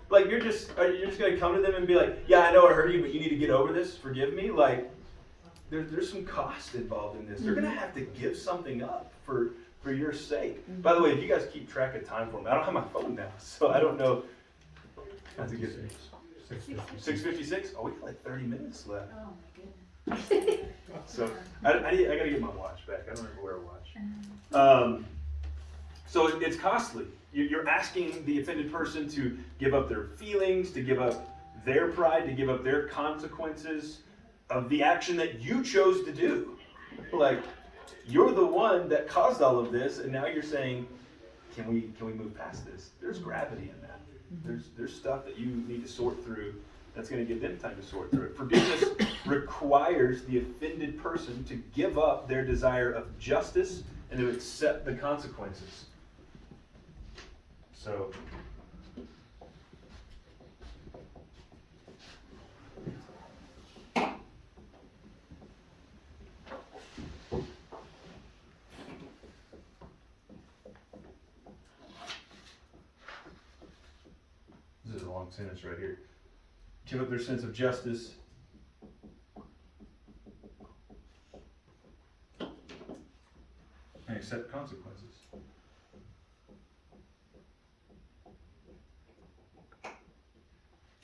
Speaker 2: like you're just gonna come to them and be like, yeah, I know I hurt you, but you need to get over this. Forgive me. Like there's some cost involved in this. They're gonna have to give something up for your sake. By the way, if you guys keep track of time for me, I don't have my phone now, so I don't know. That's a good thing. 6:56. Oh, we got like 30 minutes left.
Speaker 3: Oh my goodness.
Speaker 2: So I gotta get my watch back. I don't ever wear a watch. So it's costly. You're asking the offended person to give up their feelings, to give up their pride, to give up their consequences of the action that you chose to do. Like, you're the one that caused all of this, and now you're saying, can we move past this? There's gravity in that. There's stuff that you need to sort through that's going to give them time to sort through it. Forgiveness requires the offended person to give up their desire of justice and to accept the consequences. So, this is a long sentence right here. Give up their sense of justice and accept consequences.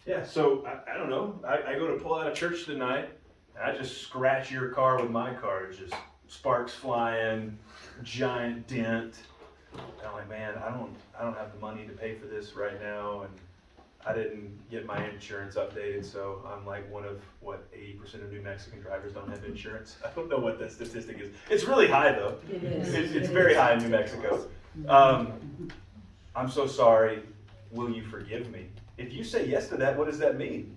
Speaker 2: Yeah, so I don't know. I go to pull out of church tonight, and I just scratch your car with my car. It's just sparks flying, giant dent. And I'm like, man, I don't have the money to pay for this right now, and I didn't get my insurance updated, so I'm like one of, 80% of New Mexican drivers don't have insurance. I don't know what that statistic is. It's really high, though.
Speaker 9: It is.
Speaker 2: It's very high in New Mexico. I'm so sorry. Will you forgive me? If you say yes to that, what does that mean?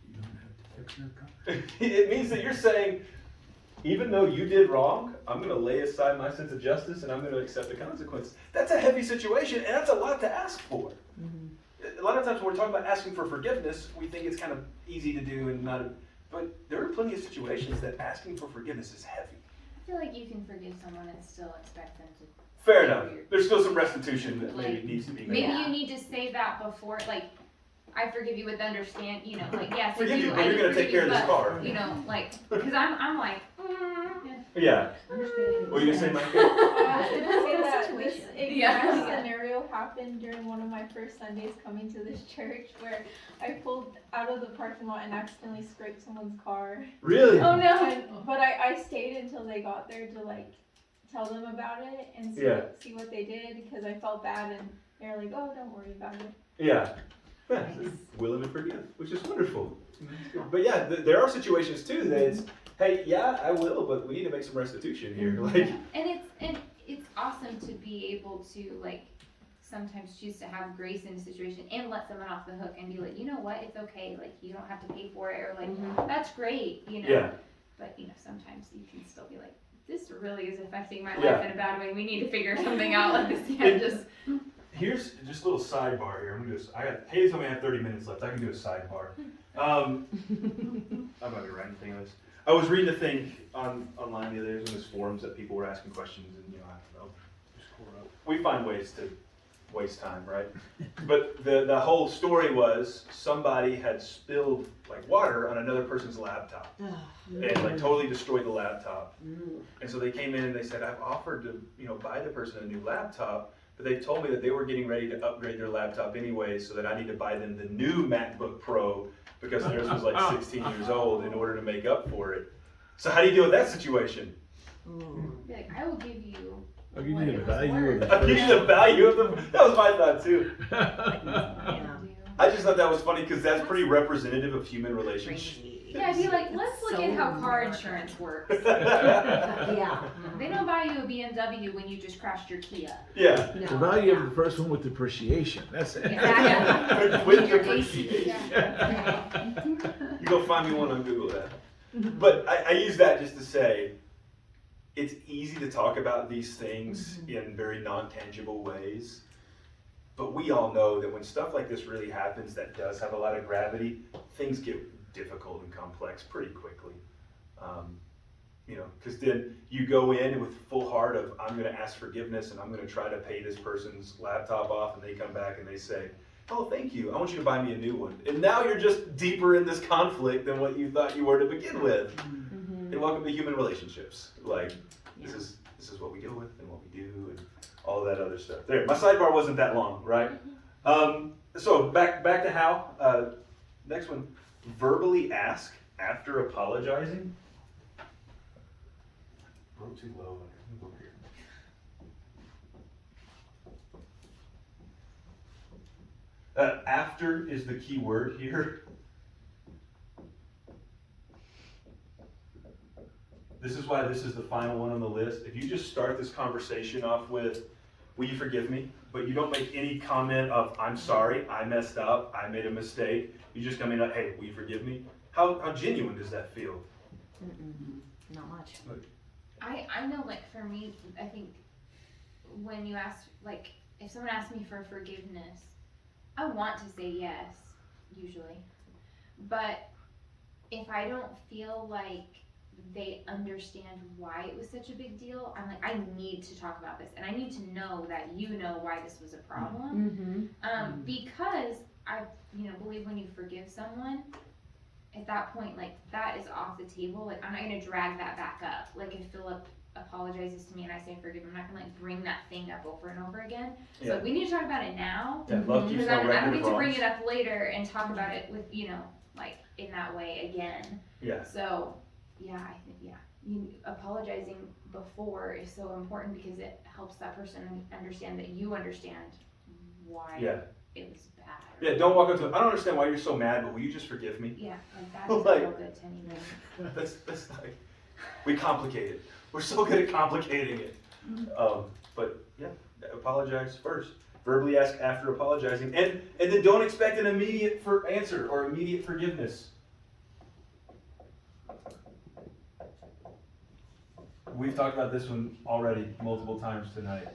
Speaker 8: You don't have to fix your car.
Speaker 2: It means that you're saying, even though you did wrong, I'm going to lay aside my sense of justice and I'm going to accept the consequences. That's a heavy situation, and that's a lot to ask for. A lot of times when we're talking about asking for forgiveness, we think it's kind of easy to do and not. But there are plenty of situations that asking for forgiveness is heavy.
Speaker 3: I feel like you can forgive someone and still expect them to.
Speaker 2: Fair enough. There's still some restitution that maybe needs to be made.
Speaker 3: Maybe you need to say that before, like, I forgive you with understand, yes,
Speaker 2: Forgive you,
Speaker 3: I
Speaker 2: but you're
Speaker 3: do
Speaker 2: going to take
Speaker 3: forgive
Speaker 2: care
Speaker 3: you,
Speaker 2: of this
Speaker 3: but,
Speaker 2: car.
Speaker 3: like, because I'm like,
Speaker 2: Yeah.
Speaker 9: Understand.
Speaker 2: What are you gonna say, Micah?
Speaker 10: I was gonna say that this
Speaker 4: Situation.
Speaker 10: exact
Speaker 3: Yeah.
Speaker 10: scenario happened during one of my first Sundays coming to this church, where I pulled out of the parking lot and accidentally scraped someone's car.
Speaker 2: Really?
Speaker 3: Oh no.
Speaker 10: But I stayed until they got there to like tell them about it and see what they did, because I felt bad, and they're like, oh, don't worry about it.
Speaker 2: Yeah. Willing to forgive, which is wonderful. But yeah, there are situations too that it's, hey, yeah, I will, but we need to make some restitution here. Like,
Speaker 3: And it's awesome to be able to like sometimes choose to have grace in a situation and let someone off the hook and be like, you know what, it's okay, like you don't have to pay for it, or like that's great, you know.
Speaker 2: yeah,
Speaker 3: But you know, sometimes you can still be like, this really is affecting my
Speaker 2: Yeah.
Speaker 3: life in a bad way. We need to figure something out. Like this can't just.
Speaker 2: here's just a little sidebar here. I'm gonna do Haley told me I have 30 minutes left. I can do a sidebar. I'm not gonna write anything on this. I was reading a thing online the other day, in those forums that people were asking questions, and you know, I don't know, we find ways to waste time, right? But the whole story was somebody had spilled like water on another person's laptop and like totally destroyed the laptop. And so they came in and they said, I've offered to, you know, buy the person a new laptop, but they told me that they were getting ready to upgrade their laptop anyway, so that I need to buy them the new MacBook Pro because theirs was like 16 years old in order to make up for it. So how do you deal with that situation?
Speaker 3: Be like, I will give you.
Speaker 7: I'll give
Speaker 3: what
Speaker 7: you
Speaker 3: it
Speaker 7: the
Speaker 3: was
Speaker 7: value
Speaker 3: worth.
Speaker 7: of the
Speaker 2: I'll give you the value of them. That was my thought too.
Speaker 4: Yeah.
Speaker 2: I just thought that was funny because that's pretty representative of human relationships.
Speaker 3: Yeah, I'd be like, let's look
Speaker 4: So
Speaker 3: at how car
Speaker 4: American.
Speaker 3: insurance works.
Speaker 9: Yeah.
Speaker 3: They don't buy you a BMW when you just crashed your Kia.
Speaker 2: Yeah.
Speaker 7: The value of the first one with depreciation. That's it.
Speaker 3: Exactly.
Speaker 2: With
Speaker 3: Your
Speaker 2: depreciation.
Speaker 3: Yeah.
Speaker 2: You go find me one on Google that. But I use that just to say, it's easy to talk about these things in very non-tangible ways. But we all know that when stuff like this really happens that does have a lot of gravity, things get difficult and complex pretty quickly. You know, because then you go in with full heart of, I'm going to ask forgiveness and I'm going to try to pay this person's laptop off, and they come back and they say, oh, thank you, I want you to buy me a new one. And now you're just deeper in this conflict than what you thought you were to begin with. And welcome to human relationships. Like, this is what we deal with and what we do and all that other stuff. There, my sidebar wasn't that long, right? So back to Hal. Next one, verbally ask after apologizing. Broke too low. Let me go here. After is the key word here. This is why this is the final one on the list. If you just start this conversation off with, will you forgive me? But you don't make any comment of, I'm sorry, I messed up, I made a mistake. You just come in like, hey, will you forgive me? How genuine does that feel?
Speaker 4: Not much.
Speaker 3: I know, like, for me, I think when you ask, like, if someone asks me for forgiveness, I want to say yes, usually. But if I don't feel like they understand why it was such a big deal, I'm like, I need to talk about this, and I need to know that you know why this was a problem. Because I, believe when you forgive someone, at that point, like, that is off the table. Like, I'm not gonna drag that back up. Like, if Philip apologizes to me and I say forgive him, I'm not gonna like bring that thing up over and over again. So
Speaker 2: Yeah.
Speaker 3: we need to talk about it now.
Speaker 2: Yeah, love keeps
Speaker 3: Because
Speaker 2: no
Speaker 3: I don't
Speaker 2: record
Speaker 3: get
Speaker 2: of
Speaker 3: to bring
Speaker 2: wrongs.
Speaker 3: it up later and talk about it with, like in that way again.
Speaker 2: Yeah.
Speaker 3: So, yeah, I think, apologizing before is so important because it helps that person understand that you understand why it was bad.
Speaker 2: Yeah, don't walk up to them, I don't understand why you're so mad, but will you just forgive me?
Speaker 3: Yeah, like that doesn't
Speaker 2: Like-
Speaker 3: feel good to anyone.
Speaker 2: That's like, we complicate it. We're so good at complicating it. But yeah, apologize first. Verbally ask after apologizing. And then don't expect an immediate answer or immediate forgiveness. We've talked about this one already multiple times tonight.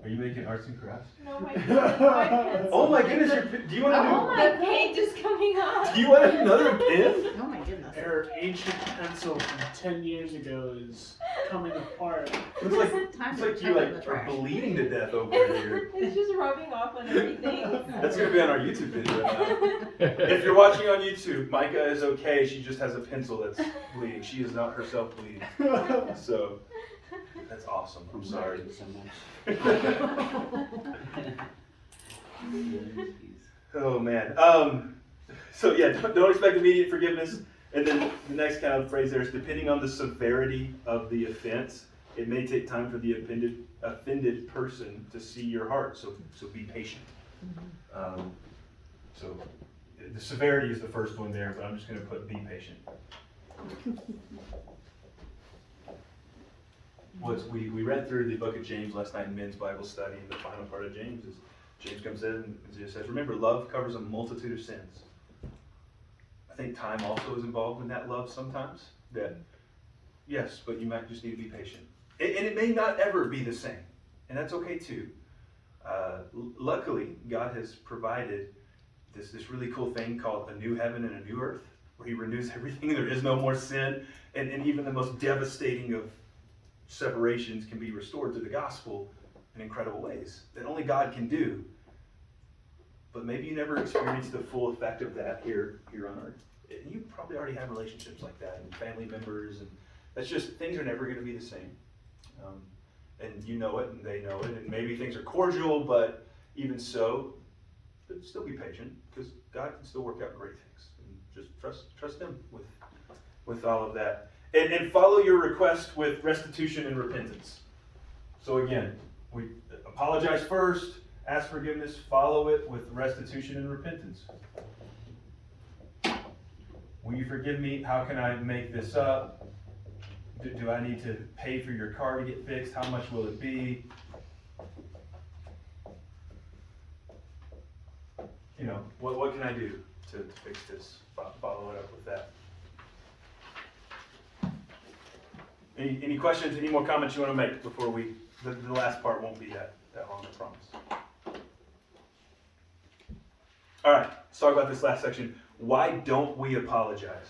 Speaker 2: Are you making arts and crafts?
Speaker 10: No, my pencil.
Speaker 2: Oh my goodness, do you want to
Speaker 3: Oh my
Speaker 10: The paint is coming off.
Speaker 2: do you want another pin?
Speaker 4: Oh my goodness.
Speaker 6: Their ancient pencil from 10 years ago is coming apart.
Speaker 2: It's like you
Speaker 4: Time
Speaker 2: like
Speaker 4: to
Speaker 2: are
Speaker 4: trash.
Speaker 2: bleeding to death over here.
Speaker 10: It's just rubbing off on everything.
Speaker 2: That's gonna be on our YouTube video now. If you're watching on YouTube, Micah is okay. She just has a pencil that's bleeding. She is not herself bleeding. So that's awesome. I'm sorry.
Speaker 5: So much.
Speaker 2: Oh man. So yeah, don't expect immediate forgiveness. And then the next kind of phrase there is depending on the severity of the offense, it may take time for the offended person to see your heart. So be patient. So the severity is the first one there, but I'm just going to put be patient. We read through the book of James last night in men's Bible study, and the final part of James is James comes in and just says, remember, love covers a multitude of sins. I think time also is involved in that love sometimes. That, yes, but you might just need to be patient. And it may not ever be the same, and that's okay too. Luckily, God has provided this really cool thing called a new heaven and a new earth, where he renews everything. There is no more sin, and even the most devastating of separations can be restored through the gospel in incredible ways that only God can do. But maybe you never experienced the full effect of that here on earth. And you probably already have relationships like that, and family members, and that's just, things are never going to be the same. And you know it, and they know it, and maybe things are cordial, but even so, but still be patient, because God can still work out great things. And just trust him with all of that. And follow your request with restitution and repentance. So again, we apologize first, ask forgiveness, follow it with restitution and repentance. Will you forgive me? How can I make this up? Do I need to pay for your car to get fixed? How much will it be? You know, what can I do to fix this? Follow it up with that. Any questions, any more comments you want to make before the last part won't be that long, I promise. All right, let's talk about this last section. Why don't we apologize?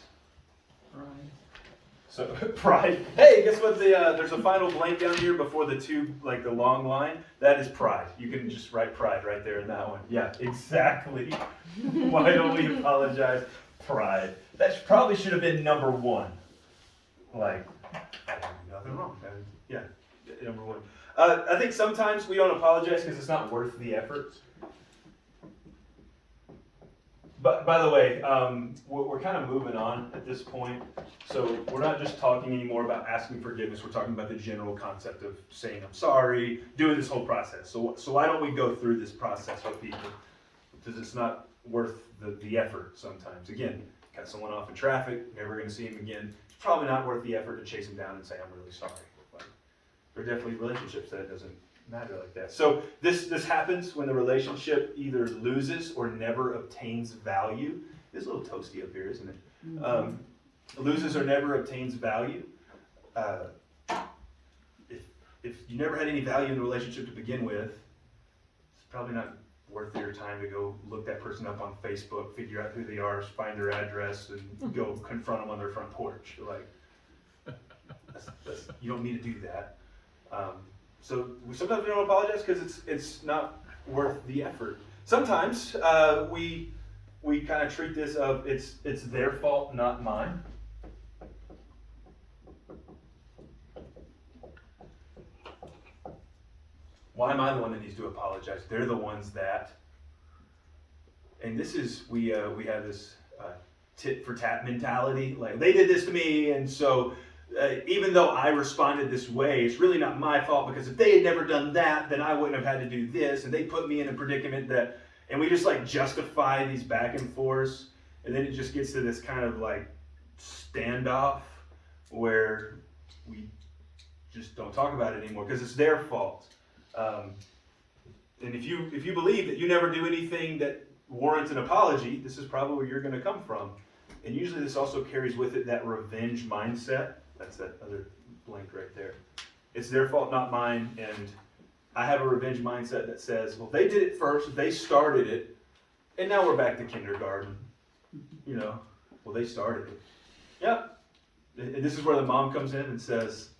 Speaker 1: Pride.
Speaker 2: So, pride. Hey, guess what? There's a final blank down here before the two, like the long line. That is pride. You can just write pride right there in that one. Yeah, exactly. Why don't we apologize? Pride. That probably should have been number one. Like, nothing wrong. Yeah, number one. I think sometimes we don't apologize because it's not worth the effort. But by the way, we're kind of moving on at this point. So we're not just talking anymore about asking forgiveness. We're talking about the general concept of saying I'm sorry, doing this whole process. So why don't we go through this process with people? Because it's not worth the effort sometimes. Again, cut someone off in traffic, never going to see him again. It's probably not worth the effort to chase him down and say I'm really sorry. Like, there are definitely relationships that it doesn't matter like that. So this happens when the relationship either loses or never obtains value. It's a little toasty up here, isn't it? Mm-hmm. Loses or never obtains value. If you never had any value in the relationship to begin with, it's probably not worth your time to go look that person up on Facebook, figure out who they are, find their address, and go confront them on their front porch. Like, you don't need to do that. So sometimes we don't apologize because it's not worth the effort. Sometimes we kind of treat this of it's their fault, not mine. Why am I the one that needs to apologize? They're the ones that. And this is we have this tit for tat mentality. Like they did this to me, and so. Even though I responded this way, it's really not my fault because if they had never done that, then I wouldn't have had to do this, and they put me in a predicament that, and we just like justify these back and forths, and then it just gets to this kind of like standoff where we just don't talk about it anymore because it's their fault. And if you believe that you never do anything that warrants an apology, this is probably where you're going to come from. And usually this also carries with it that revenge mindset. That's that other blank right there. It's their fault, not mine. And I have a revenge mindset that says, well, they did it first, they started it, and now we're back to kindergarten. You know, well, they started it. Yep. And this is where the mom comes in and says,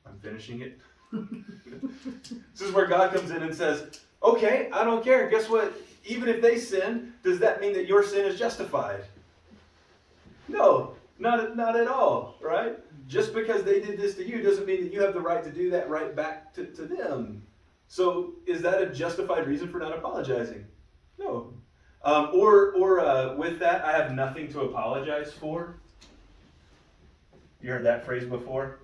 Speaker 2: I'm finishing it. This is where God comes in and says, Okay, I don't care. Guess what? Even if they sin, does that mean that your sin is justified? No, not at all, right? Just because they did this to you doesn't mean that you have the right to do that right back to them. So is that a justified reason for not apologizing? No. Or with that, I have nothing to apologize for. You heard that phrase before?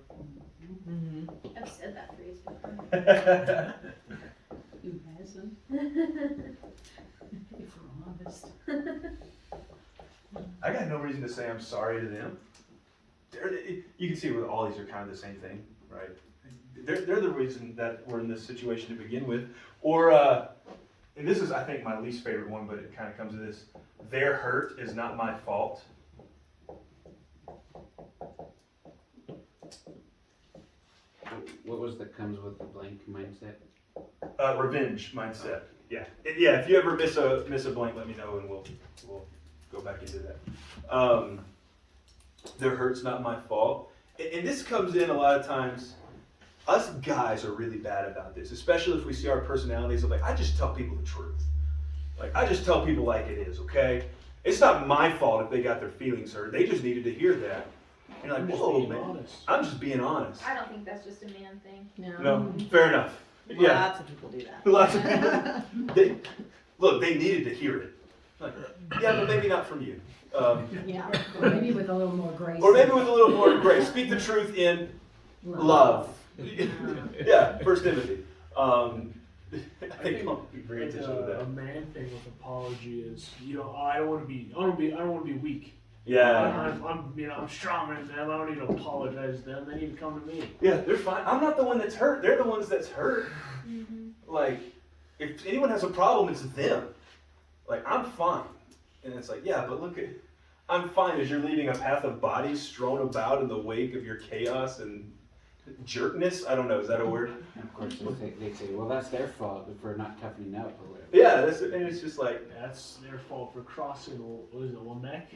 Speaker 4: Mm-hmm.
Speaker 3: I've said that phrase before.
Speaker 9: Who hasn't? If we're honest.
Speaker 2: I got no reason to say I'm sorry to them. You can see where all these are kind of the same thing, right? They're the reason that we're in this situation to begin with. Or, and this is, I think, my least favorite one, but it kind of comes to this. Their hurt is not my fault.
Speaker 5: What was that comes with the blank mindset?
Speaker 2: Revenge mindset. Yeah. Yeah. If you ever miss a blank, let me know, and we'll go back into that. Their hurt's not my fault, and this comes in a lot of times. Us guys are really bad about this, especially if we see our personalities of like, I just tell people the truth. Like, I just tell people like it is, okay? It's not my fault if they got their feelings hurt. They just needed to hear that. And you're like, whoa, man.
Speaker 6: Honest.
Speaker 2: I'm just being honest.
Speaker 3: I don't think that's just a man thing.
Speaker 2: No, fair enough. Yeah.
Speaker 4: Lots of people do that.
Speaker 2: Lots of people. They needed to hear it. Like, yeah, but maybe not from you.
Speaker 9: Yeah, or maybe with a little more grace.
Speaker 2: Or maybe with a little more grace. Speak the truth in love. Yeah, 1 Timothy. I think I'll be very attention to
Speaker 6: A
Speaker 2: that.
Speaker 6: man thing with apology is, I don't want to be weak.
Speaker 2: Yeah.
Speaker 6: I'm stronger than them. I don't need to apologize to them. They need to come to me.
Speaker 2: Yeah, they're fine. I'm not the one that's hurt. They're the ones that's hurt.
Speaker 3: Mm-hmm.
Speaker 2: Like, if anyone has a problem, it's them. Like, I'm fine. And it's like, yeah, but look at, I'm fine as you're leaving a path of bodies strewn about in the wake of your chaos and jerkness. I don't know, is that a word?
Speaker 5: And of course, they say, well, that's their fault if we're not toughening up or whatever.
Speaker 2: Yeah, and it's just like,
Speaker 6: That's their fault for crossing, what is it, Lamech?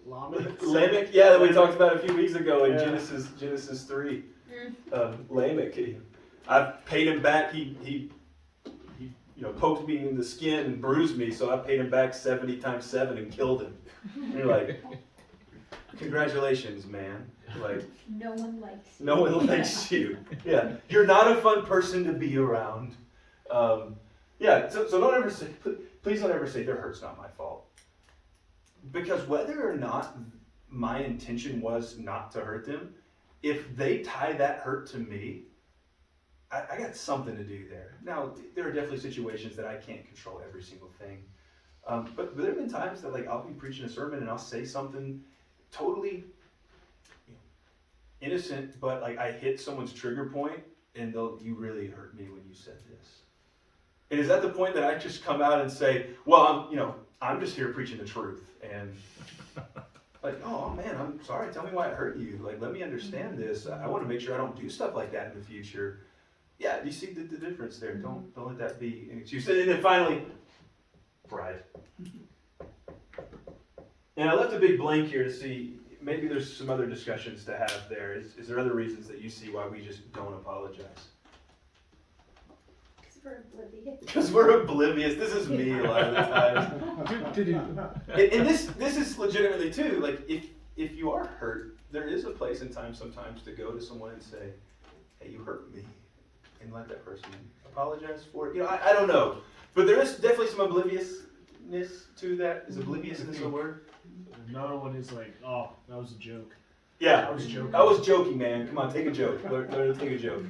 Speaker 2: Lamech, yeah, that we talked about a few weeks ago in
Speaker 6: Yeah.
Speaker 2: Genesis 3. Lamech, I paid him back. He poked me in the skin and bruised me, so I paid him back 70 times 7 and killed him. And you're like, congratulations, man. Like,
Speaker 10: No one likes you.
Speaker 2: no one likes you. Yeah, you're not a fun person to be around. So don't ever say, please don't ever say their hurt's not my fault. Because whether or not my intention was not to hurt them, if they tie that hurt to me, I got something to do there. Now, there are definitely situations that I can't control every single thing. But there have been times that like I'll be preaching a sermon and I'll say something totally innocent, but like I hit someone's trigger point and you really hurt me when you said this. And is that the point that I just come out and say, well, I'm just here preaching the truth, and like, oh man, I'm sorry, tell me why it hurt you. Like, let me understand this. I want to make sure I don't do stuff like that in the future. Yeah, you see the difference there. Don't let that be an excuse. And then finally, pride. And I left a big blank here to see, maybe there's some other discussions to have there. Is there other reasons that you see why we just don't apologize? Because we're oblivious. This is me a lot of the time. And this is legitimately too, like if you are hurt, there is a place and time sometimes to go to someone and say, hey, you hurt me. And let that person apologize for it. I don't know. But there is definitely some obliviousness to that. Is obliviousness a word?
Speaker 6: Another one is like, oh, that was a joke.
Speaker 2: Yeah.
Speaker 6: I was joking.
Speaker 2: I was joking, man. Come on, take a joke. Learn to take a joke.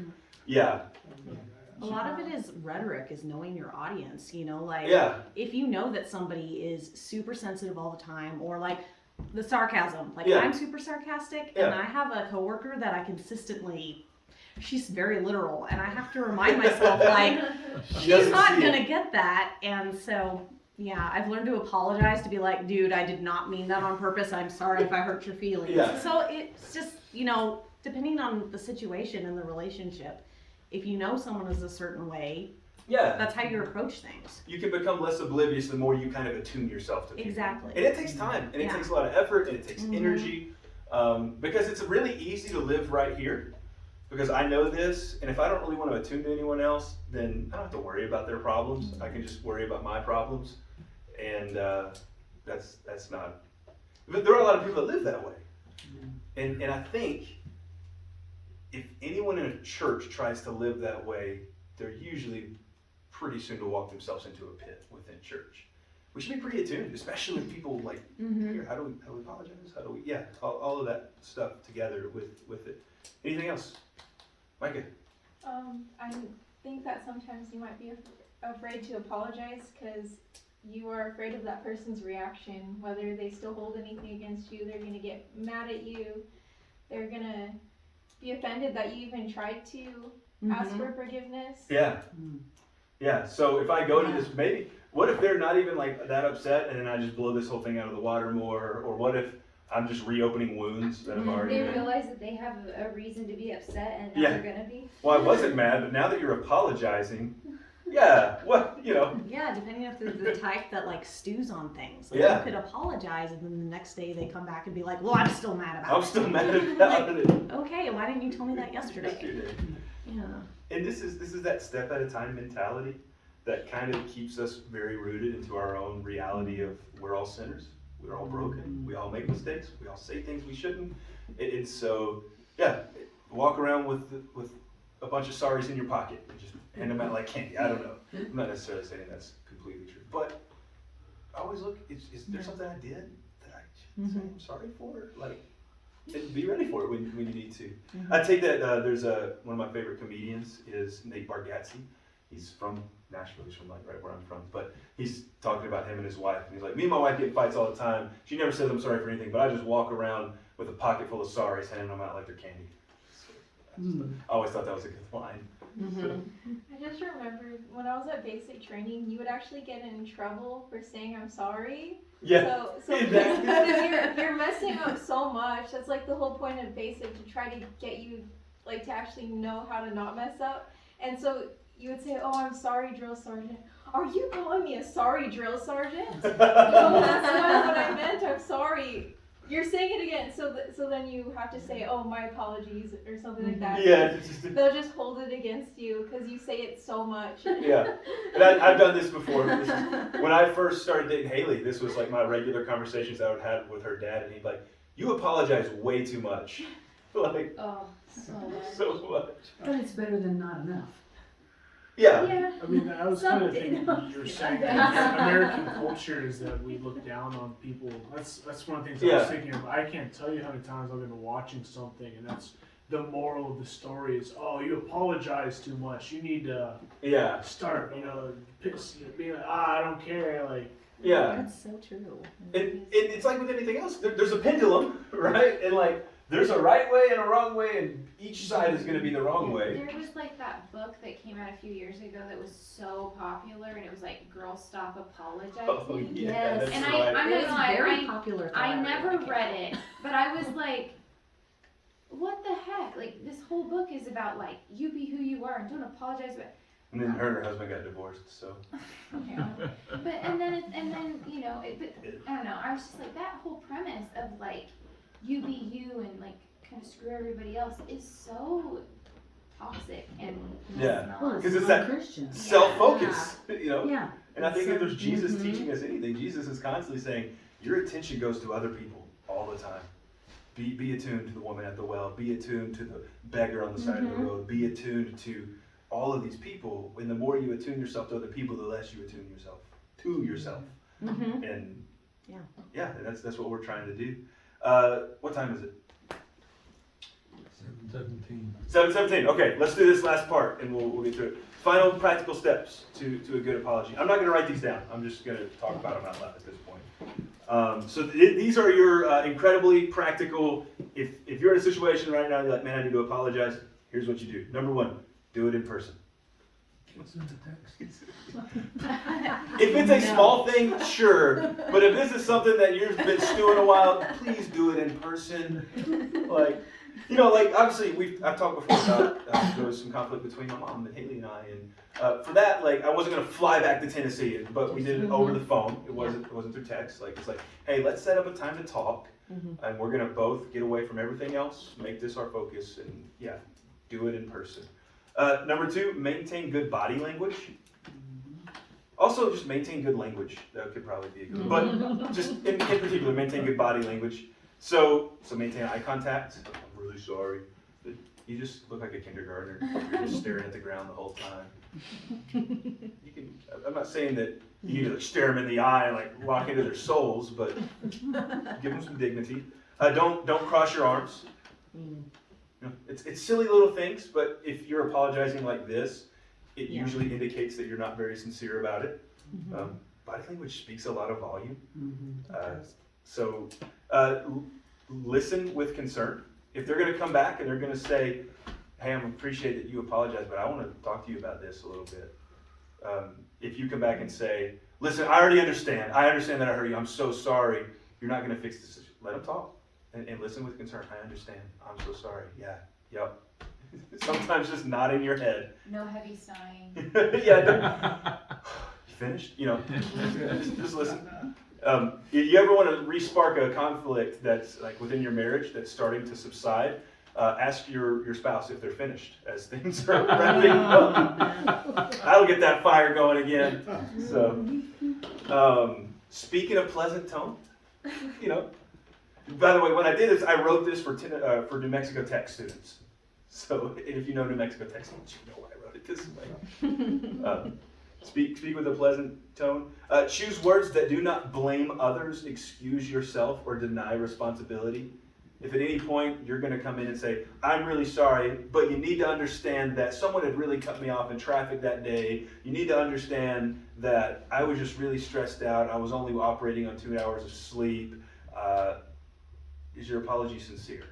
Speaker 2: Yeah.
Speaker 4: A lot of it is rhetoric, is knowing your audience,
Speaker 2: Yeah.
Speaker 4: if you know that somebody is super sensitive all the time, or like the sarcasm, like
Speaker 2: Yeah.
Speaker 4: I'm super sarcastic,
Speaker 2: Yeah.
Speaker 4: and I have a coworker that I consistently, she's very literal, and I have to remind myself, like, she's not gonna get that, and so, yeah, I've learned to apologize, to be like, dude, I did not mean that on purpose, I'm sorry if I hurt your feelings.
Speaker 2: Yeah.
Speaker 4: So it's just, depending on the situation and the relationship, if you know someone is a certain way,
Speaker 2: Yeah.
Speaker 4: that's how you approach things.
Speaker 2: You can become less oblivious the more you kind of attune yourself to people.
Speaker 4: Exactly.
Speaker 2: And it takes time, and it takes a lot of effort, and it takes energy, because it's really easy to live right here. because I know this, and if I don't really want to attune to anyone else, then I don't have to worry about their problems. I can just worry about my problems, and that's not. But there are a lot of people that live that way, and I think if anyone in a church tries to live that way, they're usually pretty soon to walk themselves into a pit within church. We should be pretty attuned, especially with people like here. How do we apologize? How do we all of that stuff together with it. Anything else? Micah?
Speaker 10: I think that sometimes you might be afraid to apologize because you are afraid of that person's reaction, whether they still hold anything against you. They're going to get mad at you. They're going to be offended that you even tried to ask for forgiveness.
Speaker 2: Yeah. Yeah, so if I go to this, maybe, what if they're not even like that upset and then I just blow this whole thing out of the water more? Or what if I'm just reopening wounds that have already
Speaker 3: They
Speaker 2: been?
Speaker 3: realize that they have a reason to be upset and now
Speaker 2: Yeah.
Speaker 3: they're gonna be.
Speaker 2: Well, I wasn't mad, but now that you're apologizing, yeah, what,
Speaker 4: Yeah, depending if they're the type that like stews on things. Like,
Speaker 2: Yeah.
Speaker 4: you could apologize and then the next day they come back and be like, well, I'm still mad about it.
Speaker 2: I'm still mad about it.
Speaker 4: Okay, why didn't you tell me that yesterday? Yeah.
Speaker 2: And this is that step at a time mentality that kind of keeps us very rooted into our own reality of we're all sinners, we're all broken, we all make mistakes, we all say things we shouldn't. And so, yeah, walk around with a bunch of sorries in your pocket and just hand them out like candy. I don't know. I'm not necessarily saying that's completely true, but I always look, is there something I did that I should say I'm sorry for? Like, and be ready for it when you need to. I take that, there's one of my favorite comedians is Nate Bargatze. He's from Nashville, he's from like right where I'm from, but he's talking about him and his wife, and he's like, me and my wife get in fights all the time. She never says I'm sorry for anything, but I just walk around with a pocket full of sorries, handing them out like they're candy. So I always thought that was a good line. So,
Speaker 10: I just remembered when I was at basic training, you would actually get in trouble for saying I'm sorry.
Speaker 2: yeah.
Speaker 10: So
Speaker 2: Yeah.
Speaker 10: because you're messing up so much. That's like the whole point of basic, to try to get you like to actually know how to not mess up. And so you would say, "Oh, I'm sorry, drill sergeant." Are you calling me a sorry drill sergeant? No, that's not what I meant. I'm sorry. You're saying it again. So then you have to say, "Oh, my apologies," or something like that.
Speaker 2: Yeah.
Speaker 10: They'll just hold it against you because you say it so much.
Speaker 2: Yeah, and I've done this before. When I first started dating Haley, this was like my regular conversations I would have with her dad, and he'd like, "You apologize way too much," like
Speaker 3: Oh, so much.
Speaker 2: so much.
Speaker 9: But it's better than not enough.
Speaker 2: Yeah.
Speaker 3: Yeah.
Speaker 6: I mean, I was kind of
Speaker 3: Something
Speaker 6: thinking
Speaker 3: else.
Speaker 6: you were saying that American culture is that we look down on people. That's one of the things I was thinking of. I can't tell you how many times I've been watching something and that's the moral of the story is, oh, you apologize too much. You need to start, being like, I don't care. Like,
Speaker 2: Yeah.
Speaker 4: That's so true.
Speaker 2: It's like with anything else. There's a pendulum, right? And like, there's a right way and a wrong way, and each side is going to be the wrong way.
Speaker 3: There was like that book that came out a few years ago that was so popular, and it was like Girls Stop Apologizing.
Speaker 2: Oh yeah,
Speaker 4: Yes.
Speaker 2: that's
Speaker 3: And
Speaker 2: right.
Speaker 3: I'm
Speaker 4: It
Speaker 3: not
Speaker 4: was
Speaker 3: gonna lie,
Speaker 4: very popular.
Speaker 3: I never read it, but I was like, what the heck? Like, this whole book is about like, you be who you are and don't apologize about.
Speaker 2: And then her and her husband got divorced, so.
Speaker 3: Okay. But and then I don't know. I was just like, that whole premise of like, you be you and like kind of screw everybody else is so toxic and
Speaker 2: Yeah.
Speaker 9: Well,
Speaker 2: Because it's that
Speaker 9: Christian.
Speaker 2: self-focus,
Speaker 9: Yeah.
Speaker 2: And I think if there's Jesus
Speaker 9: Mhm.
Speaker 2: teaching us anything, Jesus is constantly saying, your attention goes to other people all the time. Be attuned to the woman at the well. Be attuned to the beggar on the side of the road. Be attuned to all of these people. And the more you attune yourself to other people, the less you attune yourself to yourself. And and that's what we're trying to do. What time is it?
Speaker 8: 7:17.
Speaker 2: 7:17. Okay, let's do this last part, and we'll get through it. Final practical steps to a good apology. I'm not going to write these down. I'm just going to talk about them out loud at this point. So these are your incredibly practical. If you're in a situation right now, you're like, man, I need to apologize. Here's what you do. Number one, do it in person.
Speaker 8: What's in the text?
Speaker 2: If it's a small thing, sure. But if this is something that you've been stewing a while, please do it in person. Like, obviously I've talked before about there was some conflict between my mom and Haley and I, and for that, like, I wasn't gonna fly back to Tennessee, but we did it over the phone. It wasn't through text. Like, it's like, hey, let's set up a time to talk, and we're gonna both get away from everything else, make this our focus, and do it in person. Number 2, maintain good body language. Also, just maintain good language. That could probably be a good one. But just in particular, maintain good body language. So maintain eye contact. I'm really sorry. You just look like a kindergartner. You're just staring at the ground the whole time. I'm not saying that you need to stare them in the eye and like walk into their souls, but give them some dignity. Don't cross your arms. You know, it's silly little things, but if you're apologizing like this, it usually indicates that you're not very sincere about it. Body language speaks a lot of volume. So listen with concern. If they're going to come back and they're going to say, hey, I appreciate that you apologize, but I want to talk to you about this a little bit. If you come back and say, listen, I already understand. I understand that I hurt you. I'm so sorry. You're not going to fix this. Let them talk and listen with concern. I understand. I'm so sorry. Yeah. Yep. Sometimes just nodding your head.
Speaker 3: No heavy sighing.
Speaker 2: Yeah. You finished? You know, just listen. You ever want to re-spark a conflict that's like within your marriage that's starting to subside? Ask your spouse if they're finished as things are wrapping up. That'll get that fire going again. So, speak in a pleasant tone. You know. By the way, when I did this, I wrote this for New Mexico Tech students. So, if you know New Mexico Tech students, you know why I wrote it this way. Speak with a pleasant tone. Choose words that do not blame others, excuse yourself, or deny responsibility. If at any point you're going to come in and say, I'm really sorry, but you need to understand that someone had really cut me off in traffic that day. You need to understand that I was just really stressed out. I was only operating on 2 hours of sleep. Is your apology sincere?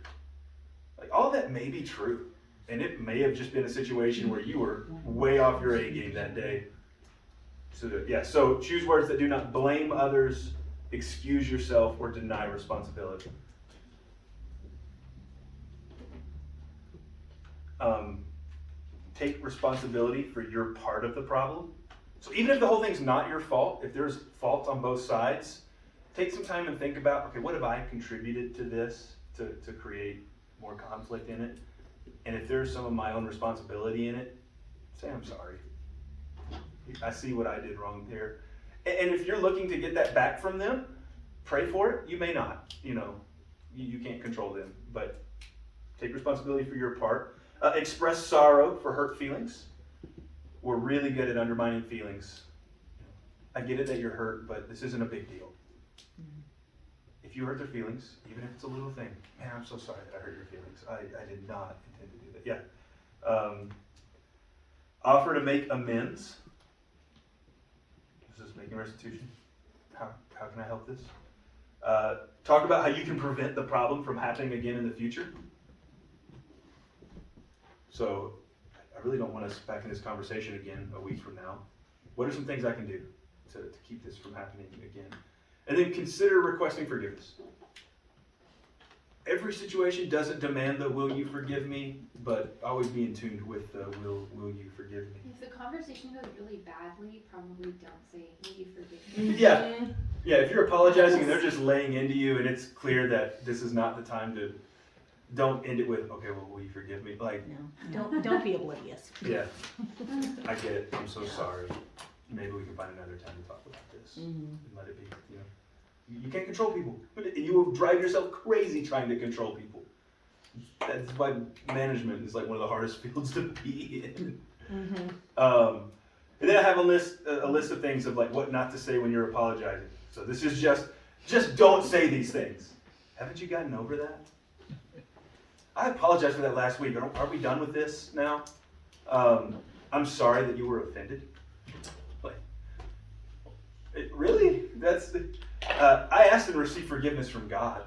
Speaker 2: Like, all that may be true. And it may have just been a situation where you were way off your A game that day. So choose words that do not blame others, excuse yourself, or deny responsibility. Take responsibility for your part of the problem. So even if the whole thing's not your fault, if there's fault on both sides, take some time and think about, okay, what have I contributed to this to create more conflict in it? And if there's some of my own responsibility in it, say I'm sorry. I see what I did wrong there. And if you're looking to get that back from them, pray for it. You may not, you can't control them, but take responsibility for your part. Express sorrow for hurt feelings. We're really good at undermining feelings. I get it that you're hurt, but this isn't a big deal. If you hurt their feelings, even if it's a little thing, man, I'm so sorry that I hurt your feelings. I did not intend to do that. Yeah. Offer to make amends. This is making restitution. How can I help this? Talk about how you can prevent the problem from happening again in the future. So, I really don't want us back in this conversation again a week from now. What are some things I can do to keep this from happening again? And then consider requesting forgiveness. Every situation doesn't demand the will you forgive me, but always be in tune with the will you forgive me.
Speaker 3: If the conversation goes really badly, probably don't say, will you forgive me?
Speaker 2: Yeah, if you're apologizing and they're just laying into you and it's clear that this is not the time to, don't end it with, okay, well, will you forgive me? Like,
Speaker 4: no, don't be oblivious.
Speaker 2: Yeah, I get it. I'm so sorry. Maybe we can find another time to talk about this and let it be. You can't control people. You will drive yourself crazy trying to control people. That's why management is like one of the hardest fields to be in. And then I have a list of things of like what not to say when you're apologizing. So this is just don't say these things. Haven't you gotten over that? I apologized for that last week. Are we done with this now? I'm sorry that you were offended. Like, really? I asked and received forgiveness from God.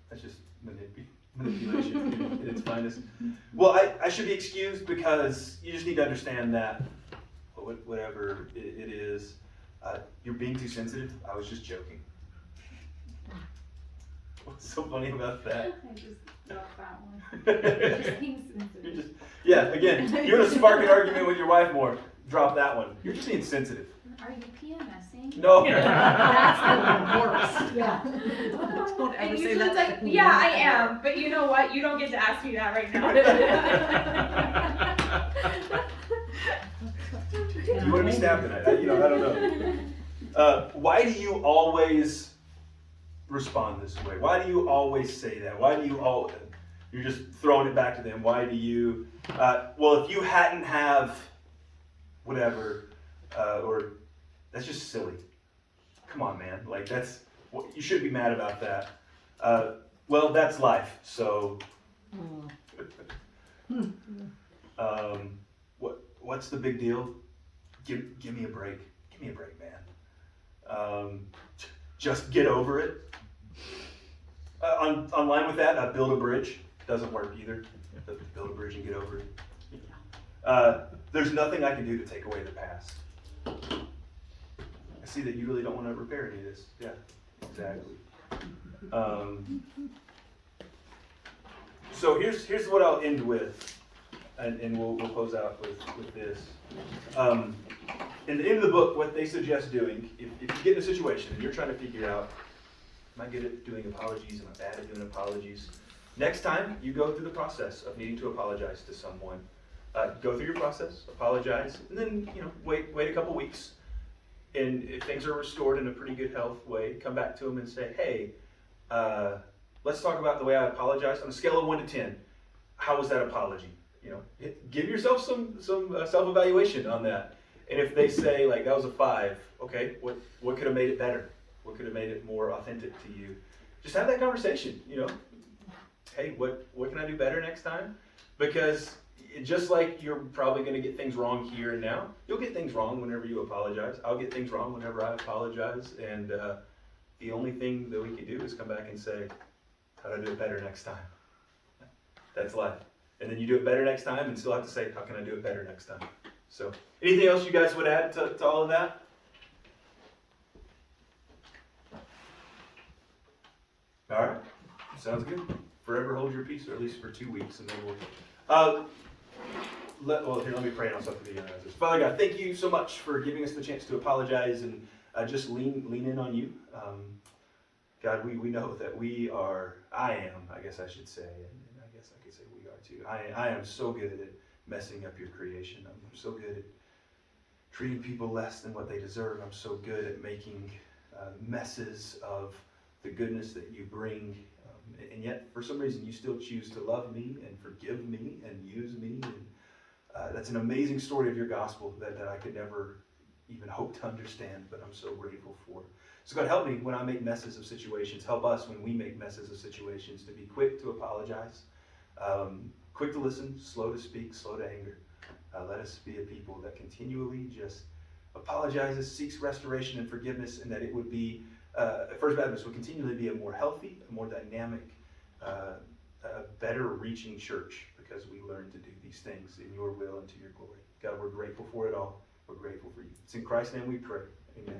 Speaker 2: That's just manipulation at its finest. Well, I should be excused because you just need to understand that whatever it is, you're being too sensitive. I was just joking. What's so funny about that?
Speaker 3: I just dropped that one. Just being sensitive.
Speaker 2: Again, you're going to spark an argument with your wife more. Drop that one. You're just being sensitive.
Speaker 3: Are you PMSing?
Speaker 2: No.
Speaker 4: That's the worst.
Speaker 9: Yeah.
Speaker 4: Don't ever
Speaker 3: And
Speaker 4: say
Speaker 3: usually
Speaker 4: that.
Speaker 3: it's like, yeah, I am, but you know what? You don't get to ask me that right now.
Speaker 2: You want to be stabbed tonight? I don't know. Why do you always respond this way? Why do you always say that? Why do you you're just throwing it back to them? Why do you, well, if you hadn't have whatever, or that's just silly. Come on, man. Like you shouldn't be mad about that. Well, that's life. So, what's the big deal? Give me a break. Give me a break, man. Just get over it. On line with that, build a bridge. Doesn't work either. Build a bridge and get over it. There's nothing I can do to take away the past. I see that you really don't want to repair any of this. Yeah, exactly. So here's what I'll end with, and we'll close out with this. In the end of the book, what they suggest doing, if you get in a situation and you're trying to figure out, am I good at doing apologies? Am I bad at doing apologies? Next time you go through the process of needing to apologize to someone, go through your process, apologize, and then wait a couple weeks. And if things are restored in a pretty good health way, come back to them and say, hey, let's talk about the way I apologized on a scale of 1 to 10. How was that apology? Give yourself some self-evaluation on that. And if they say like that was a 5, okay, what could have made it better? What could have made it more authentic to you? Just have that conversation. Hey, what can I do better next time? Because just like you're probably going to get things wrong here and now, you'll get things wrong whenever you apologize. I'll get things wrong whenever I apologize. And the only thing that we can do is come back and say, how do I do it better next time? That's life. And then you do it better next time and still have to say, how can I do it better next time? So anything else you guys would add to all of that? All right. Sounds good. Forever hold your peace, or at least for 2 weeks, and then we'll... let me pray on something to begin with. Father God, thank you so much for giving us the chance to apologize and just lean in on you. God, we know that I guess I should say, and I guess I could say we are too. I am so good at messing up your creation. I'm so good at treating people less than what they deserve. I'm so good at making messes of the goodness that you bring. And yet, for some reason, you still choose to love me and forgive me and use me. And that's an amazing story of your gospel that I could never even hope to understand, but I'm so grateful for. So God, help me when I make messes of situations. Help us when we make messes of situations to be quick to apologize, quick to listen, slow to speak, slow to anger. Let us be a people that continually just apologizes, seeks restoration and forgiveness, and that it would be First Baptist would continually be a more healthy, a more dynamic, a better reaching church because we learn to do these things in your will and to your glory. God, we're grateful for it all. We're grateful for you. It's in Christ's name we pray. Amen.